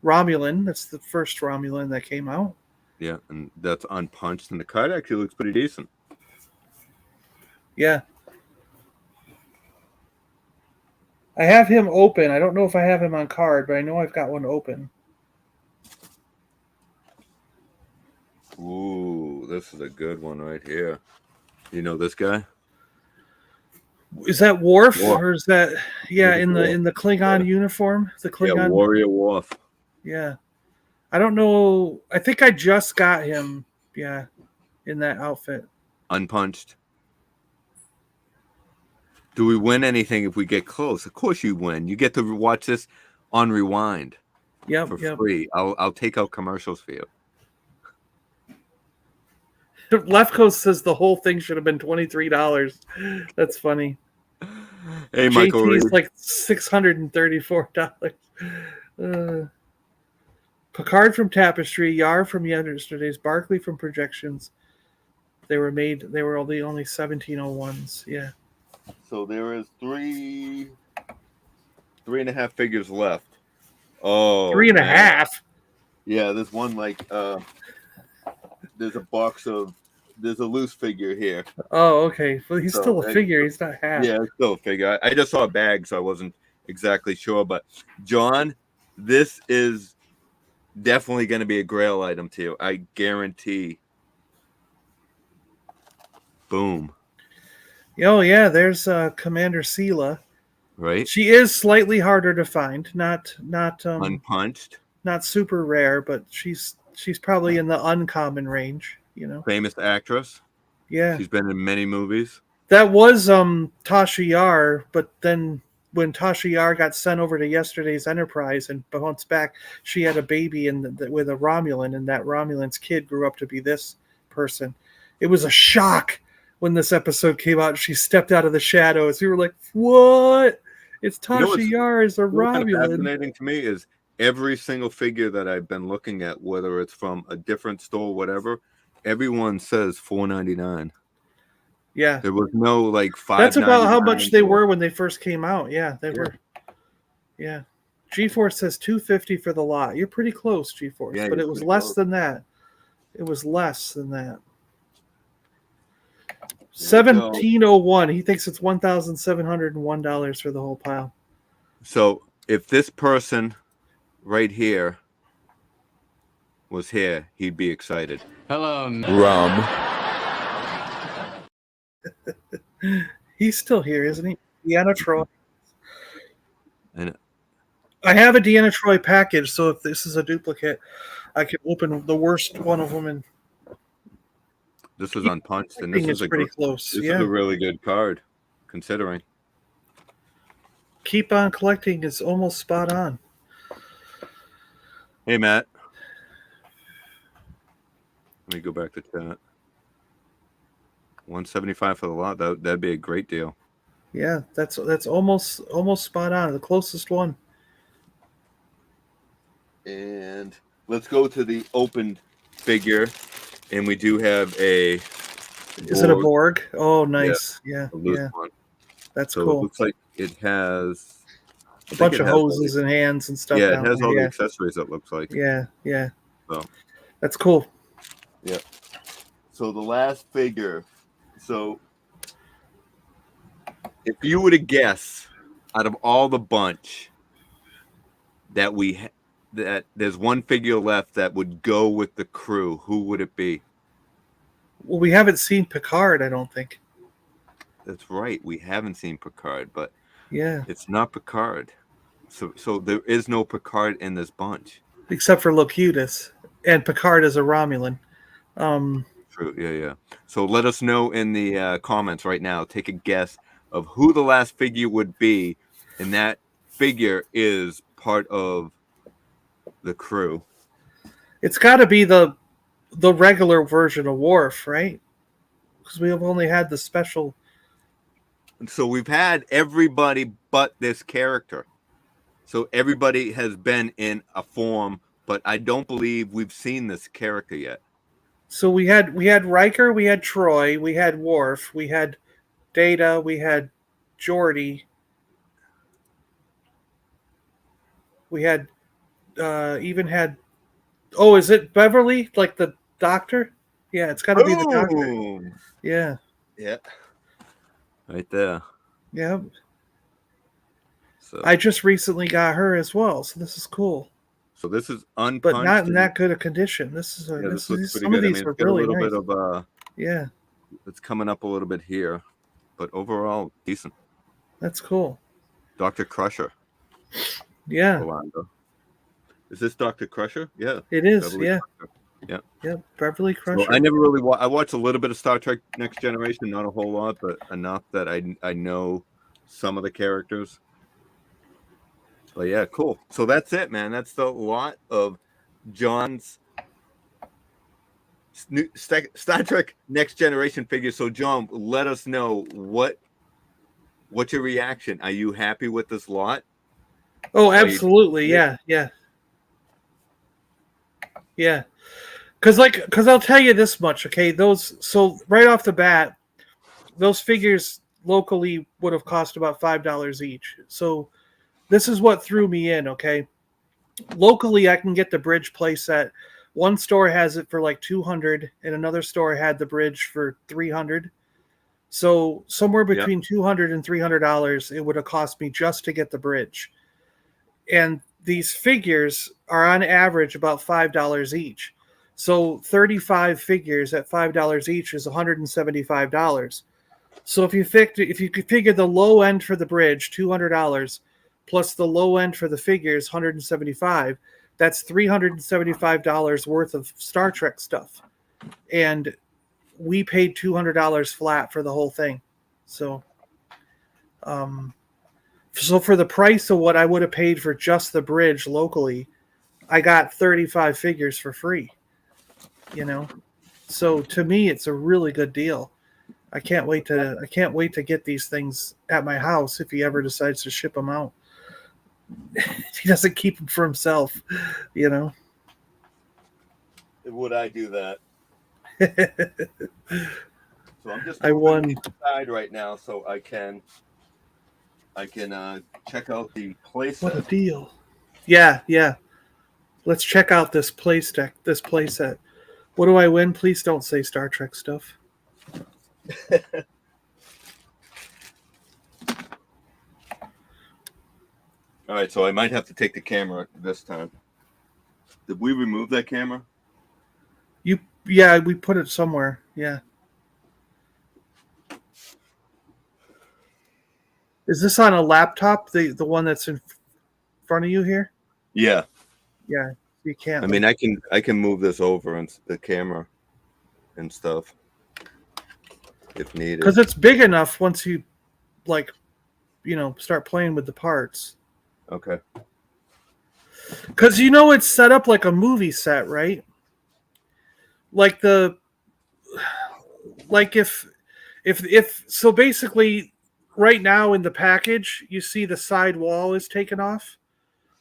Romulan, that's the first Romulan that came out.
Yeah, and that's unpunched, and the card actually looks pretty decent.
Yeah. I have him open. I don't know if I have him on card, but I know I've got one open.
Ooh, this is a good one right here. You know this guy?
Is that Worf, or is that in the Klingon uniform? The Klingon
Warrior Worf.
Yeah. I don't know. I think I just got him, in that outfit.
Unpunched. Do we win anything if we get close? Of course you win. You get to watch this on rewind. For free. I'll take out commercials for you.
Lefko says the whole thing should have been $23. That's funny.
Hey, Michael
JT is
Reed.
like $634. Picard from Tapestry, Yar from Yesterday's, Barkley from Projections. They were all the only 1701s. Yeah.
So there is 3.5 figures left. Oh,
3.5.
Yeah, there's one there's a box of. There's a loose figure here.
Oh, okay. Well, he's still a figure. He's not half.
Yeah, it's still a figure. I just saw a bag, so I wasn't exactly sure. But John, this is definitely going to be a Grail item to you. I guarantee. Boom.
Oh yeah, there's Commander Sela.
Right.
She is slightly harder to find. Not
unpunched.
Not super rare, but she's probably in the uncommon range.
Famous actress.
Yeah.
She's been in many movies.
That was Tasha Yar, but then when Tasha Yar got sent over to Yesterday's Enterprise and bounced back, she had a baby with a Romulan, and that Romulan's kid grew up to be this person. It was a shock when this episode came out. She stepped out of the shadows. We were like, "What? It's Tasha Yar as a Romulan."
Fascinating to me is every single figure that I've been looking at, whether it's from a different store, whatever. Everyone says $4.99.
Yeah,
there was no $5.
That's about how much they were when they first came out. Yeah, they were. Yeah, G-Force says $250 for the lot. You're pretty close, G-Force, but it was less than that. It was less than that. 1701. He thinks it's $1,701 for the whole pile.
So if this person right here was here, he'd be excited.
Hello,
Rum.
He's still here, isn't he? Deanna Troy.
And
I have a Deanna Troy package, so if this is a duplicate, I can open the worst one of them. And
this is unpunched, and this is
pretty close.
This is a really good card, considering.
Keep on collecting is almost spot on.
Hey, Matt. Let me go back to chat. $175 for the lot. That'd be a great deal.
Yeah, that's almost spot on. The closest one.
And let's go to the opened figure, and we do have a.
Is it a Borg? Oh, nice. Yeah.
One.
That's
so
cool.
It looks like it has
a bunch of hoses and hands and stuff.
Yeah, it has all the accessories. It looks like.
Yeah.
So
that's cool.
Yeah. So the last figure. So if you were to guess, out of all the bunch that that there's one figure left that would go with the crew, who would it be?
Well, we haven't seen Picard, I don't think.
That's right. We haven't seen Picard, but
Yeah,
it's not Picard. So there is no Picard in this bunch.
except for Locutus, and Picard is a Romulan.
True. Yeah. So let us know in the comments right now. Take a guess of who the last figure would be, and that figure is part of the crew.
It's got to be the regular version of Worf, right? Because we have only had the special.
So we've had everybody but this character. So everybody has been in a form, but I don't believe we've seen this character yet.
So we had Riker, we had Troy, we had Worf, we had Data, we had Geordi, we had even had. Oh, is it Beverly, like the doctor? Yeah, it's got to be the doctor. Yeah.
Yeah. Right there.
Yeah.
So
I just recently got her as well, so this is cool.
So this is unpunched,
but not in that good a condition. This is
this looks pretty
some
good.
of these were really nice.
A little bit of
yeah.
It's coming up a little bit here, but overall decent.
That's cool.
Dr. Crusher.
Yeah.
Rolando. Is this Dr. Crusher? Yeah.
It is.
Beverly
yeah.
Crusher. Yeah.
Yeah. Beverly Crusher.
So I never really I watched a little bit of Star Trek Next Generation, not a whole lot, but enough that I know some of the characters. But yeah, cool. So that's it, man. That's the lot of John's new Star Trek Next Generation figures. So John, let us know what's your reaction. Are you happy with this lot?
Oh, absolutely. Yeah. Because I'll tell you this much, okay? So right off the bat, those figures locally would have cost about $5 each. So this is what threw me in, okay? Locally, I can get the bridge playset. One store has it for like $200, and another store had the bridge for $300. So somewhere between $200 and $300, it would have cost me just to get the bridge. And these figures are on average about $5 each. So 35 figures at $5 each is $175. So if you could figure the low end for the bridge, $200, plus the low end for the figures, $175, that's $375 worth of Star Trek stuff. And we paid $200 flat for the whole thing. So for the price of what I would have paid for just the bridge locally, I got 35 figures for free. So to me, it's a really good deal. I can't wait to get these things at my house if he ever decides to ship them out. He doesn't keep them for himself,
Would I do that? So I'm just inside right now, so I can check out the playset.
What a deal! Yeah. Let's check out this playset. What do I win? Please don't say Star Trek stuff.
All right, so I might have to take the camera this time. Did we remove that camera?
Yeah, we put it somewhere. Yeah. Is this on a laptop? The one that's in front of you here?
Yeah.
Yeah. You can't.
I mean, I can move this over and the camera and stuff if needed.
Because it's big enough once you start playing with the parts.
Okay.
Because it's set up like a movie set, right? If so basically right now in the package you see the side wall is taken off.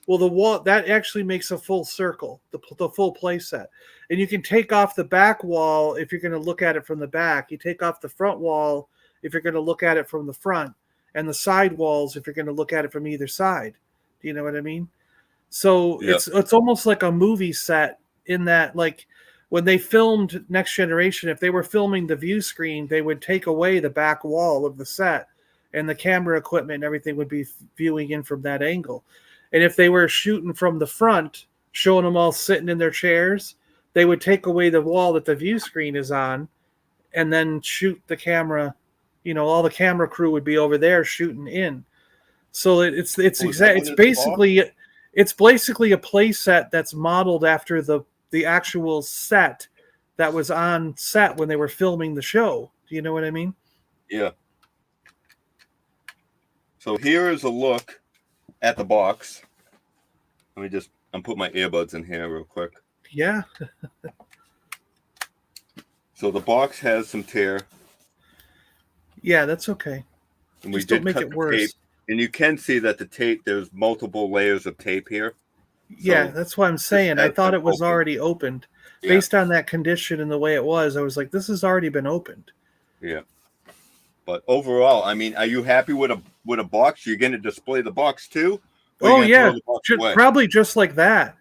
Well, the wall that actually makes a full circle, the full play set. And you can take off the back wall if you're going to look at it from the back. You take off the front wall if you're going to look at it from the front, and the side walls if you're going to look at it from either side. Do you know what I mean? So it's almost like a movie set in that, like, when they filmed Next Generation, if they were filming the view screen, they would take away the back wall of the set, and the camera equipment and everything would be viewing in from that angle. And if they were shooting from the front, showing them all sitting in their chairs, they would take away the wall that the view screen is on and then shoot the camera. All the camera crew would be over there shooting in. So it's basically a play set that's modeled after the actual set that was on set when they were filming the show. Do you know what I mean?
Yeah. So here is a look at the box. I'm put my earbuds in here real quick.
Yeah.
So the box has some tear.
Yeah, that's okay.
And
Just don't make it worse.
Tape, and you can see that the tape, there's multiple layers of tape here.
Yeah, that's what I'm saying. I thought it was already opened. Yeah. Based on that condition and the way it was, I was like, this has already been opened.
Yeah. But overall, I mean, are you happy with a box? You're going to display the box too?
Oh, yeah. Probably just like that.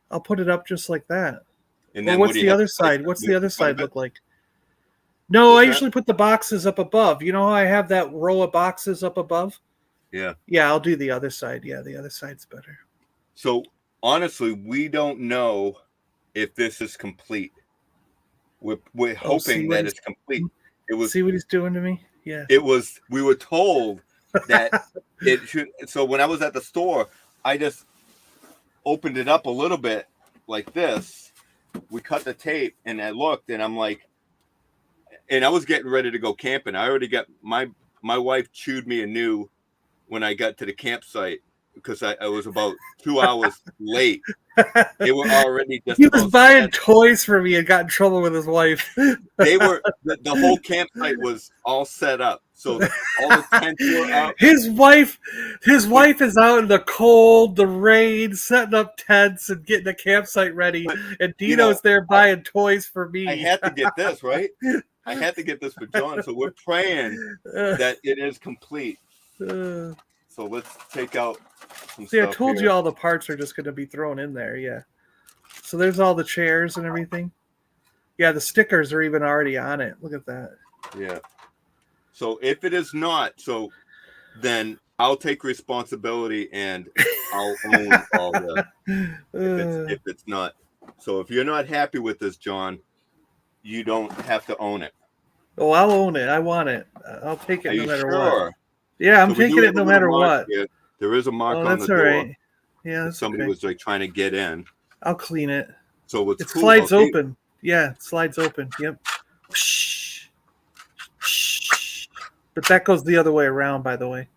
I'll put it up just like that. And then what's the other side? What's the other side look like? No, I usually put the boxes up above. You know how I have that row of boxes up above?
Yeah.
Yeah, I'll do the other side. Yeah, the other side's better.
So, honestly, we don't know if this is complete. We're hoping that it's complete.
See what he's doing to me? Yeah.
We were told that it should. So when I was at the store, I just opened it up a little bit like this. We cut the tape and I looked and I'm like, and I was getting ready to go camping. I already got my wife chewed me anew when I got to the campsite because I was about 2 hours late. They were already just.
He was buying toys for me and got in trouble with his wife.
They were the whole campsite was all set up, so all the tents were up.
His wife is out in the cold, the rain, setting up tents and getting the campsite ready, and Dino's there buying toys for me.
I had to get this right. I had to get this for John, so we're praying that it is complete. So let's take out some stuff.
I told you all the parts are just going to be thrown in there, yeah. So there's all the chairs and everything. Yeah, the stickers are even already on it. Look at that.
Yeah. So if it is not, then I'll take responsibility and I'll own all the. If it's not, so if you're not happy with this, John, you don't have to own it.
Oh, I'll own it. I want it. I'll take it no matter what.
Yeah,
I'm taking it no matter what.
Here. There is a mark on the
door.
All
right. Yeah, that's
somebody was like trying to get in.
I'll clean it.
So it
slides open. Yeah, it slides open. Yep. But that goes the other way around, by the way.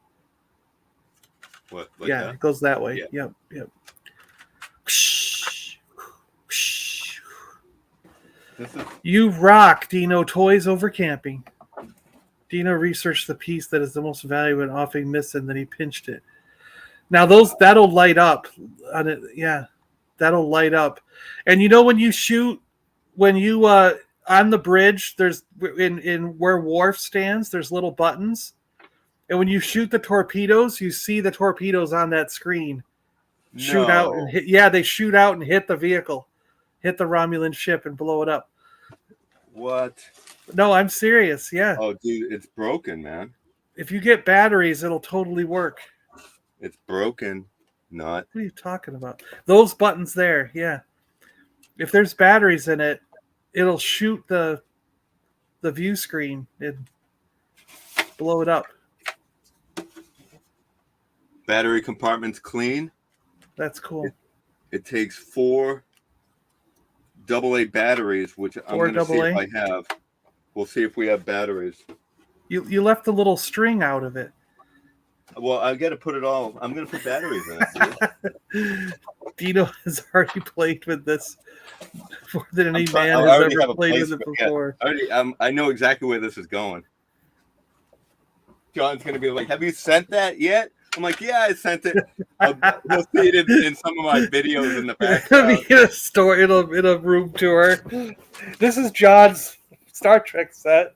What? Like
yeah,
that?
It goes that way. Yeah. Yep. You rock, Dino. Toys over camping. Dino researched the piece that is the most valuable and often missing. Then he pinched it. Now that'll light up on it. Yeah, that'll light up. And when you shoot, when you on the bridge, there's in where Worf stands, there's little buttons, and when you shoot the torpedoes, you see the torpedoes on that screen. Shoot out and hit. Yeah, they shoot out and hit the vehicle, hit the Romulan ship and blow it up.
What?
No, I'm serious. Yeah.
Oh, dude, it's broken, man.
If you get batteries, it'll totally work.
It's broken. Not.
What are you talking about? Those buttons there, yeah. If there's batteries in it, it'll shoot the view screen and blow it up.
Battery compartment's clean.
That's cool.
It takes 4 AA batteries, which I'm going to see if I have. We'll see if we have batteries.
You left the little string out of it.
Well, I got to put it all. I'm going to put batteries in it.
Dino has already played with this more than any man has ever played with it before.
I know exactly where this is going. John's going to be like, "Have you sent that yet?" I'm like, "Yeah, I sent it." You'll see it in some of my videos in the back.
It'll be in a store, in a room tour. This is John's Star Trek set.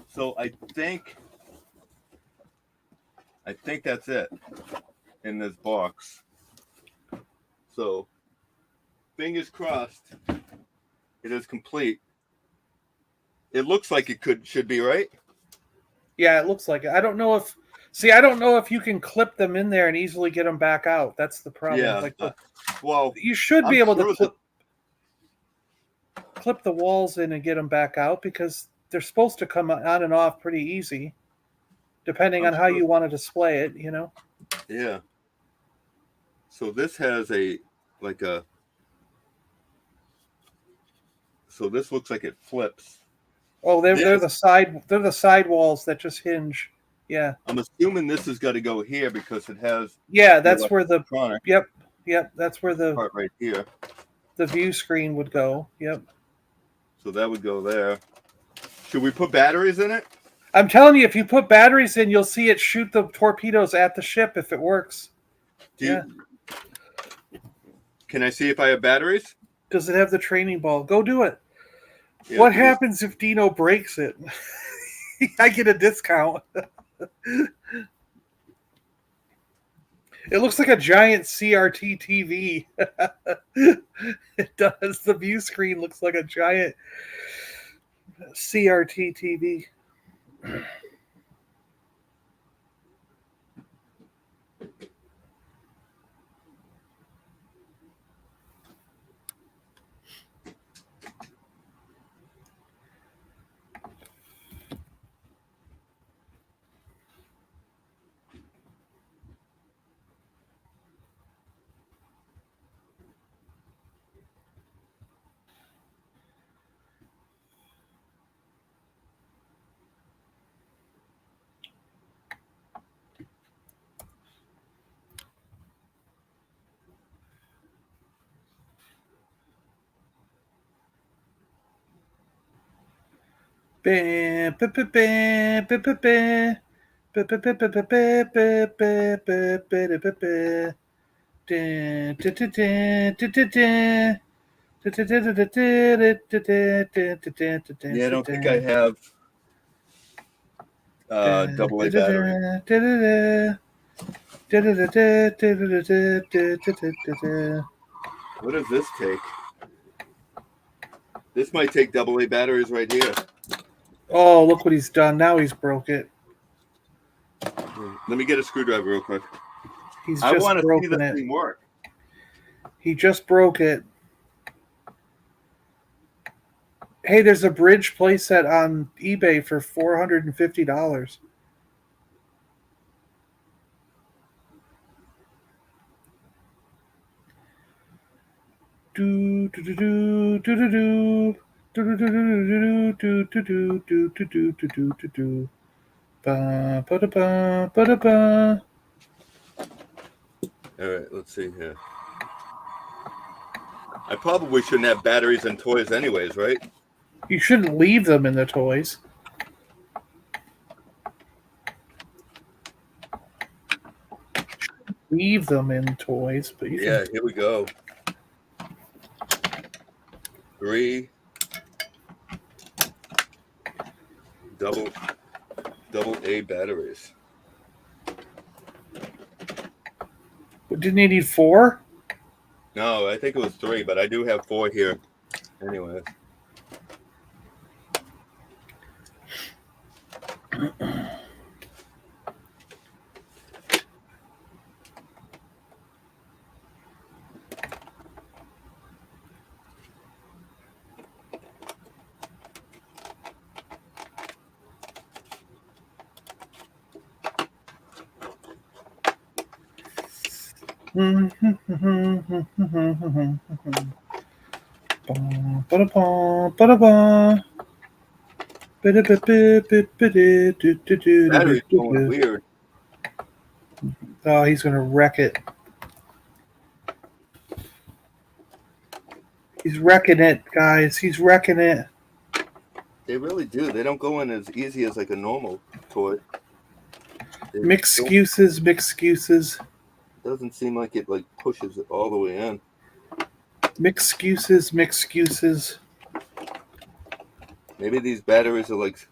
So I think that's it in this box. So fingers crossed, it is complete. It looks like it should be right.
Yeah, it looks like it. I don't know if See, I don't know if you can clip them in there and easily get them back out. That's the problem.
Yeah.
Like,
Well,
you should
I'm
be able
sure
to clip the walls in and get them back out because they're supposed to come on and off pretty easy, depending
I'm
on how
sure.
you want to display it. You know.
Yeah. So this has like a. So this looks like it flips.
Oh, they're
This,
the side walls that just hinge. Yeah.
I'm assuming this has got to go here because it has
Yeah,
the
that's where
electronic
yep, that's where
part right here.
the view screen would go. Yep.
So that would go there. Should we put batteries in it?
I'm telling you, if you put batteries in, you'll see it shoot the torpedoes at the ship if it works.
Can I see if I have batteries?
Does it have the training ball? Go do it.
Yeah,
What happens if Dino breaks it? I get a discount. It looks like a giant CRT TV. It does. The view screen looks like a giant CRT TV.
Yeah, I don't think I have double A battery. What does this take? This might take double A batteries right here.
Oh, look what he's done. Now he's broke it.
Let me get a screwdriver real quick.
I want to see
this thing work.
He just broke it. Hey, there's a bridge playset on eBay for $450. Do do do do do do do do do do do do do do do do do do ba ba da ba ba da ba.
All right, let's see here. I probably shouldn't have batteries and toys anyways, right?
You shouldn't leave them in the toys. Leave them in toys, but you
Yeah, here we go. 3 double A batteries.
didn't you need 4?
No, I think it was 3, but I do have 4 here. Anyways. Battery's going weird.
Oh, he's gonna wreck it. He's wrecking it, guys. He's wrecking it.
They really do. They don't go in as easy as like a normal toy.
Mixcuses.
Doesn't seem like it like pushes it all the way in.
Mixcuses.
Maybe these batteries are like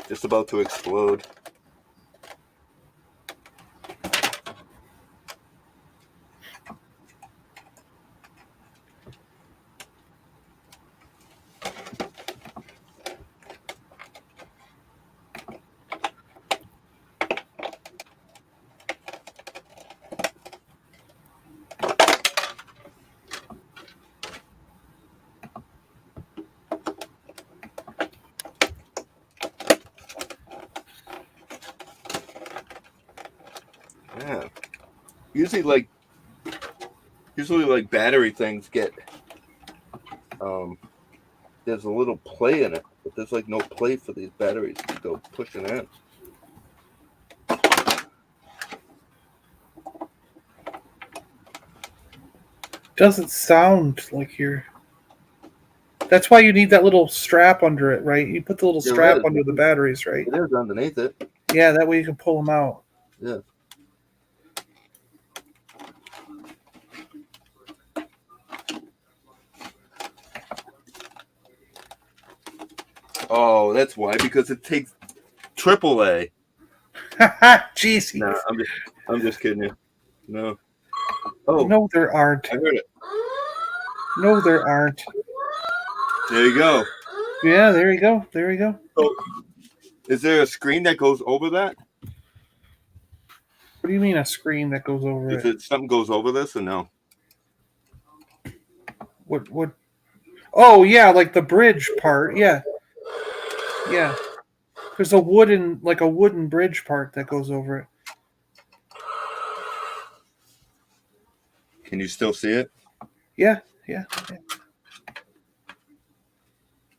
just about to explode. Yeah. Usually like battery things get there's a little play in it, but there's like no play for these batteries to go pushing in.
Doesn't sound like you're. That's why you need that little strap under it, right? You put the little strap under the batteries, right?
It is underneath it.
Yeah, that way you can pull them out.
Yeah. Oh, that's why, because it takes AAA.
Jeez.
Nah, I'm just kidding you. No. Oh.
No, there aren't.
I heard it.
No, there aren't.
There you go.
Yeah, there you go. There you go.
So, is there a screen that goes over that?
What do you mean a screen that goes over
Is it something goes over this or no?
What? Oh, yeah, like the bridge part. Yeah. Yeah. There's a wooden bridge part that goes over it.
Can you still see it?
Yeah.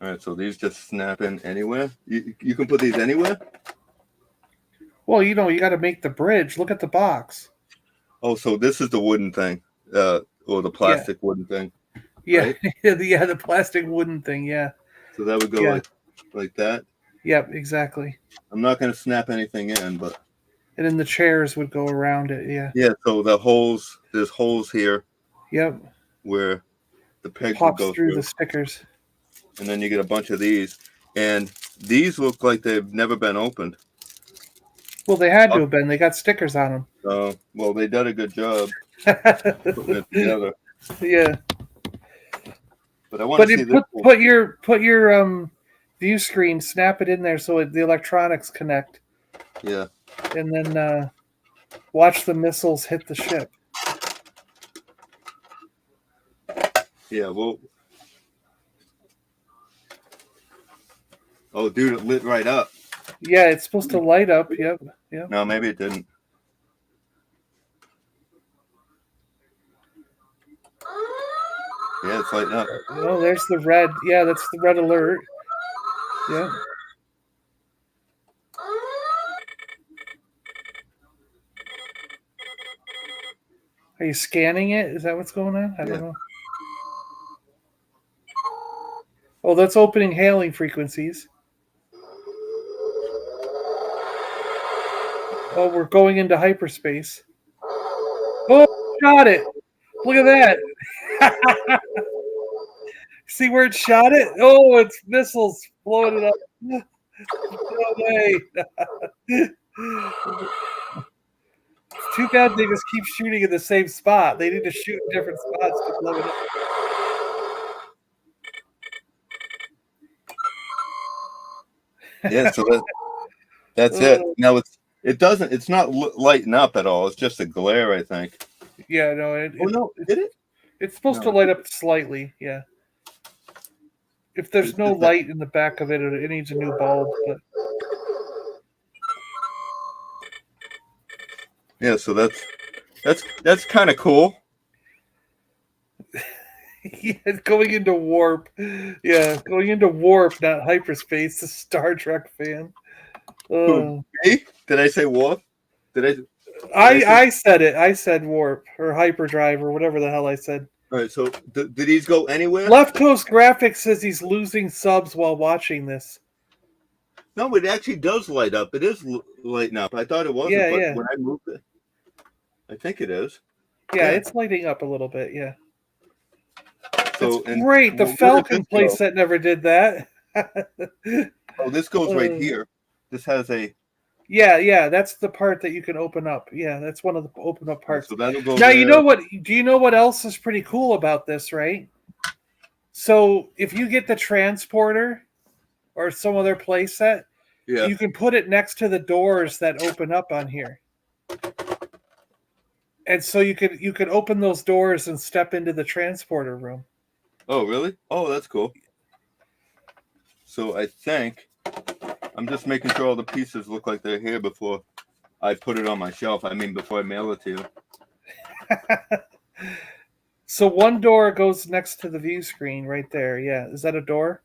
All right, so these just snap in anywhere. You can put these anywhere.
Well, you got to make the bridge. Look at the box.
Oh, so this is the wooden thing, or the plastic wooden thing.
Yeah,
right?
the plastic wooden thing. Yeah.
So that would go like that.
Yep, exactly.
I'm not going to snap anything in, but.
And then the chairs would go around it. Yeah.
Yeah. So there's holes here.
Yep.
Where the pegs
pops
would go
through the stickers.
And then you get a bunch of these, and these look like they've never been opened.
Well, they had to have been. They got stickers on them.
Well, they did a good job putting it together.
Yeah.
But I want to see this.
Put your view screen, snap it in there so the electronics connect.
Yeah.
And then watch the missiles hit the ship.
Yeah. Well. Oh, dude, it lit right up.
Yeah, it's supposed to light up. Yep.
No, maybe it didn't. Yeah, it's lighting up.
Oh, there's the red. Yeah, that's the red alert. Yeah. Are you scanning it? Is that what's going on? I don't know. Oh, that's opening hailing frequencies. Oh, we're going into hyperspace. Oh, shot it. Look at that. See where it shot it? Oh, it's missiles blowing it up. No way. It's too bad they just keep shooting in the same spot. They need to shoot in different spots to blow it up.
Yeah, so that's it. Now it's not lighting up at all. It's just a glare, I think.
Yeah, no.
Did it?
It's supposed to light up slightly. Yeah. If there's no light in the back of it, it needs a new bulb. But...
Yeah, so that's kind of cool.
Yeah, going into warp. Yeah, going into warp, not hyperspace. The Star Trek fan.
Me? Did I say warp?
I said it. I said warp or hyperdrive or whatever the hell I said.
All right. So did these go anywhere?
Left Coast Graphics says he's losing subs while watching this.
No, it actually does light up. It is lighting up. I thought it wasn't, but when I moved it, I think it is.
Yeah, it's lighting up a little bit. Yeah.
So
great. The Falcon playset never did that.
Oh, this goes right here. This has a.
Yeah, that's the part that you can open up. Yeah, that's one of the open up parts.
So that'll go
now,
there.
you know what? Do you know what else is pretty cool about this, right? So if you get the transporter or some other playset, you can put it next to the doors that open up on here. And so you could open those doors and step into the transporter room.
Oh, really? Oh, that's cool. So I think I'm just making sure all the pieces look like they're here before I put it on my shelf. I mean, before I mail it to you.
So one door goes next to the view screen right there. Yeah. Is that a door?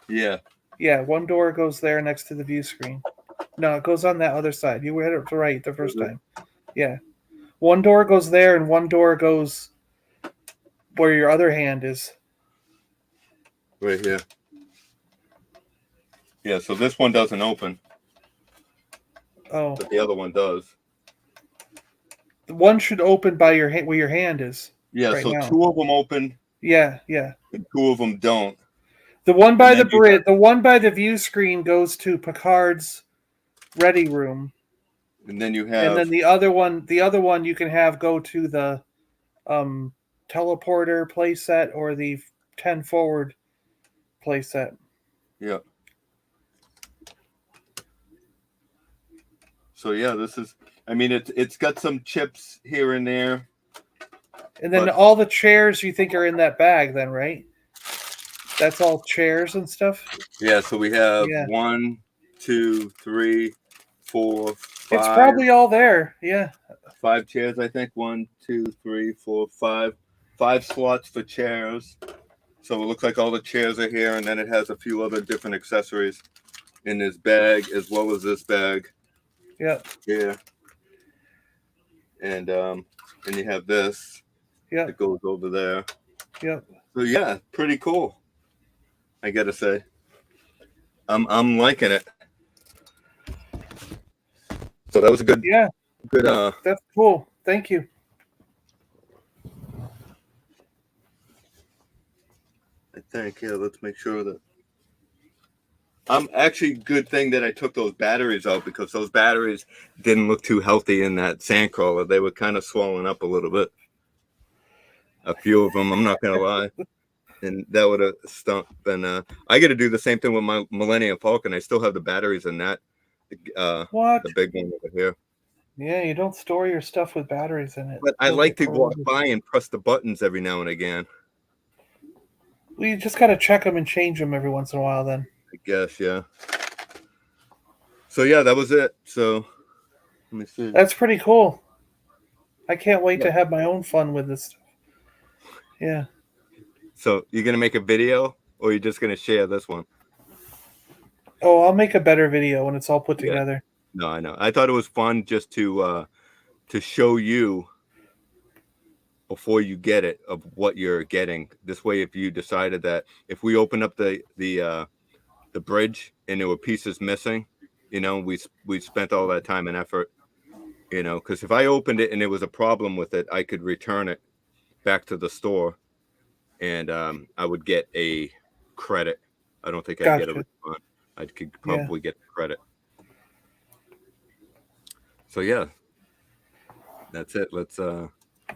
Yeah.
Yeah, one door goes there next to the view screen. No, it goes on that other side. You were right the first time. Yeah. One door goes there and one door goes where your other hand is.
Right here. Yeah, so this one doesn't open.
Oh.
But the other one does.
The one should open by your hand where your hand is.
Yeah,
right
so
now.
2 of them open.
Yeah, yeah.
And 2 of them don't.
The one by the bridge, the one by the view screen goes to Picard's ready room.
And then you have,
and then the other one you can have go to the teleporter playset or the 10 forward playset.
Yeah. So yeah, this is. I mean, it's got some chips here and there.
And then all the chairs you think are in that bag, then, right? That's all chairs and stuff.
Yeah. So we have 1, 2, 3, 4, 5.
It's probably all there. Yeah.
5 chairs, I think. 1, 2, 3, 4, 5. 5 slots for chairs. So it looks like all the chairs are here, and then it has a few other different accessories in this bag, as well as this bag.
Yeah.
Yeah. And you have this.
Yeah.
It goes over there.
Yeah.
So yeah, pretty cool. I gotta say, I'm liking it. So that was a good.
Yeah.
Good.
That's cool. Thank you.
I think. Yeah. Let's make sure that. I'm actually good thing that I took those batteries out, because those batteries didn't look too healthy in that sandcrawler. They were kind of swollen up a little bit. A few of them, I'm not gonna lie, and that would have stunk. And I got to do the same thing with my Millennium Falcon. I still have the batteries in that.
What?
The big one over here.
Yeah, you don't store your stuff with batteries in it.
But I like to walk by and press the buttons every now and again.
Well, you just got to check them and change them every once in a while, then.
I guess, yeah. So yeah, that was it. So let me see.
That's pretty cool. I can't wait to have my own fun with this stuff. Yeah.
So you're gonna make a video, or you're just gonna share this one?
Oh, I'll make a better video when it's all put together.
No, I know. I thought it was fun just to show you before you get it of what you're getting. This way, if you decided that if we open up the bridge and there were pieces missing, you know, we spent all that time and effort, you know, because if I opened it and there was a problem with it, I could return it back to the store, and I would get a credit. I don't think I'd get a refund. I could probably get credit. So yeah, that's it. Let's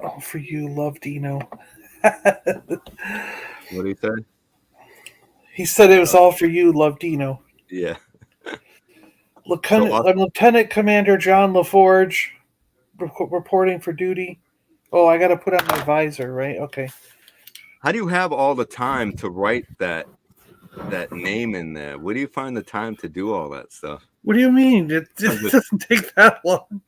Oh, for you, love Dino.
What did he say?
He said it was all for you, love Dino.
Yeah.
Lieutenant Commander John LaForge reporting for duty. Oh, I got to put on my visor, right? Okay.
How do you have all the time to write that name in there? Where do you find the time to do all that stuff?
What do you mean? It doesn't take that long.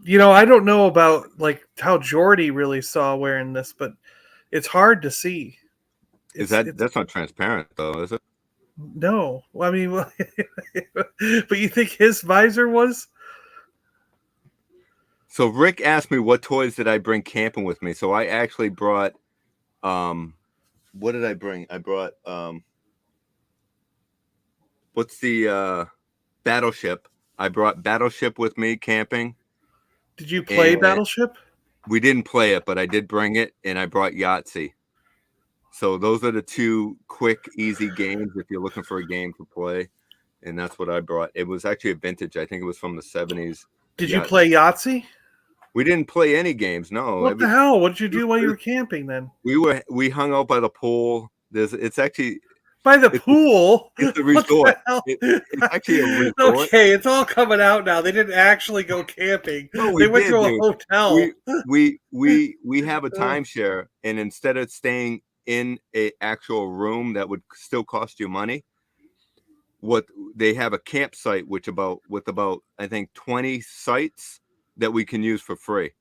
You know, I don't know about like how Jordy really saw wearing this, but it's hard to see.
That's not transparent though, is it?
No, I mean, but you think his visor was?
So Rick asked me what toys did I bring camping with me. So I actually brought, what did I bring? I brought, what's the Battleship? I brought Battleship with me camping.
Did you play Battleship?
We didn't play it, but I did bring it, and I brought Yahtzee. So those are the two quick, easy games if you're looking for a game to play. And that's what I brought. It was actually a vintage. I think it was from the 70s.
Did you play Yahtzee?
We didn't play any games, no.
What the hell? What did you do while you were camping then?
We hung out by the pool. It's actually
by the pool.
It's a resort. It's actually a resort.
Okay, it's all coming out now. They didn't actually go camping.
No,
they went to a hotel.
We have a timeshare, and instead of staying in a actual room that would still cost you money, what they have a campsite with about I think 20 sites that we can use for free.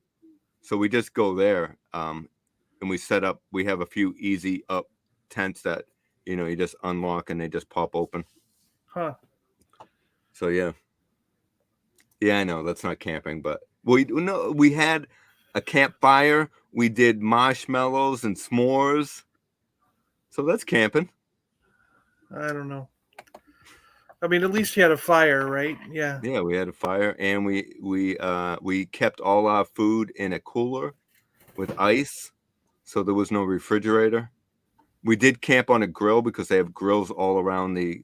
So we just go there, and we set up. We have a few easy up tents that you just unlock and they just pop open.
Huh.
So yeah, I know that's not camping, but we had a campfire. We did marshmallows and s'mores. So that's camping.
I don't know. I mean, at least you had a fire, right? Yeah.
Yeah, we had a fire, and we kept all our food in a cooler with ice, so there was no refrigerator. We did camp on a grill because they have grills all around the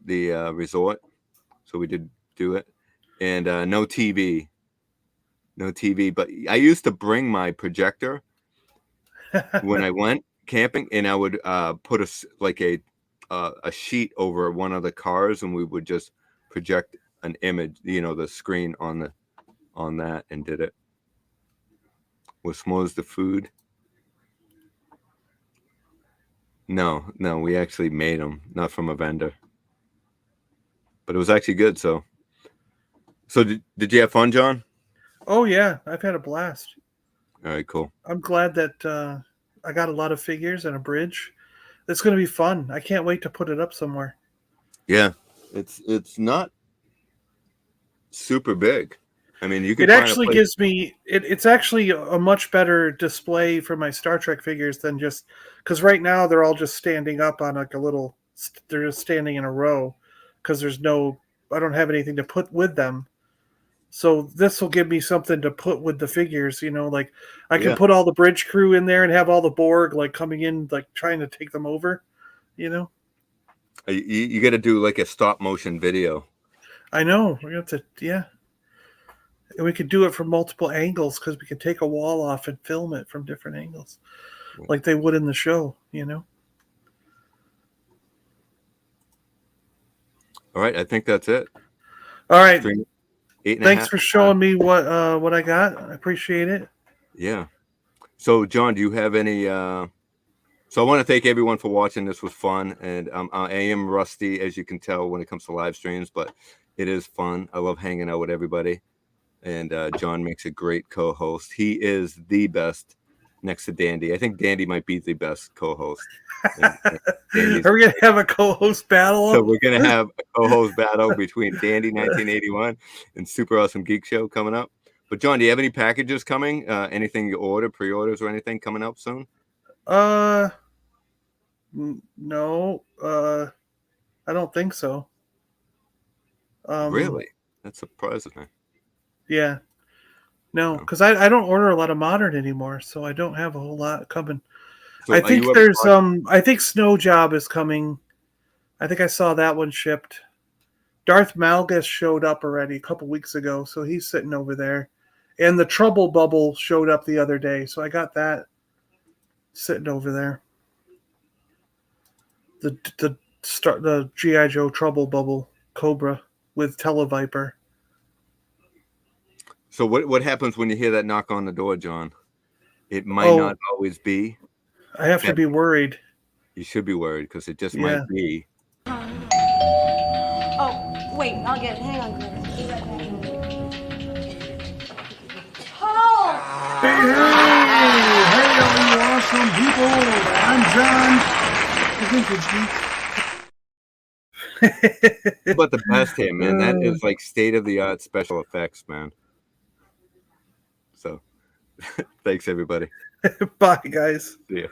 resort, so we did do it. And no TV, But I used to bring my projector when I went camping, and I would put a sheet over one of the cars, and we would just project an image, the screen on that, and did it. Was s'mores the food? No, we actually made them, not from a vendor. But it was actually good. So did you have fun, John?
Oh yeah, I've had a blast.
All right, cool.
I'm glad that I got a lot of figures and a bridge. It's going to be fun. I can't wait to put it up somewhere.
Yeah, it's not super big. I mean, you can.
It actually gives me. It's actually a much better display for my Star Trek figures than just because right now they're all just standing up on like a little. They're just standing in a row because there's no. I don't have anything to put with them. So this will give me something to put with the figures, like I can put all the bridge crew in there and have all the Borg like coming in, like trying to take them over, You
got to do like a stop motion video.
I know. We're going to, yeah. And we could do it from multiple angles because we could take a wall off and film it from different angles like they would in the show,
All right. I think that's it.
All right. Thanks for showing me what I got. I appreciate it.
Yeah. So, John, do you have any? So, I want to thank everyone for watching. This was fun, and I am rusty, as you can tell, when it comes to live streams, but it is fun. I love hanging out with everybody, and John makes a great co-host. He is the best next to Dandy. I think Dandy might be the best co-host.
Are we going to have a co-host battle?
So we're going to have a co-host battle between Dandy 1981 and Super Awesome Geek Show coming up. But John, do you have any packages coming? Anything you order, pre-orders or anything coming up soon?
No. I don't think so.
Really? That surprises me.
Yeah. No, because I don't order a lot of modern anymore, so I don't have a whole lot coming. So I think there's I think Snow Job is coming. I think I saw that one shipped. Darth Malgus showed up already a couple weeks ago, so he's sitting over there. And the Trouble Bubble showed up the other day, so I got that sitting over there. The G.I. Joe Trouble Bubble Cobra with Televiper.
So what happens when you hear that knock on the door, John? It might not always be.
I have to be worried.
You should be worried because it just might be.
Oh, wait, I'll get it. Hang on, Grace. Oh!
Hey, all you awesome people. I'm John.
But the best here, man. That is like state-of-the-art special effects, man. So, thanks, everybody.
Bye, guys.
See ya.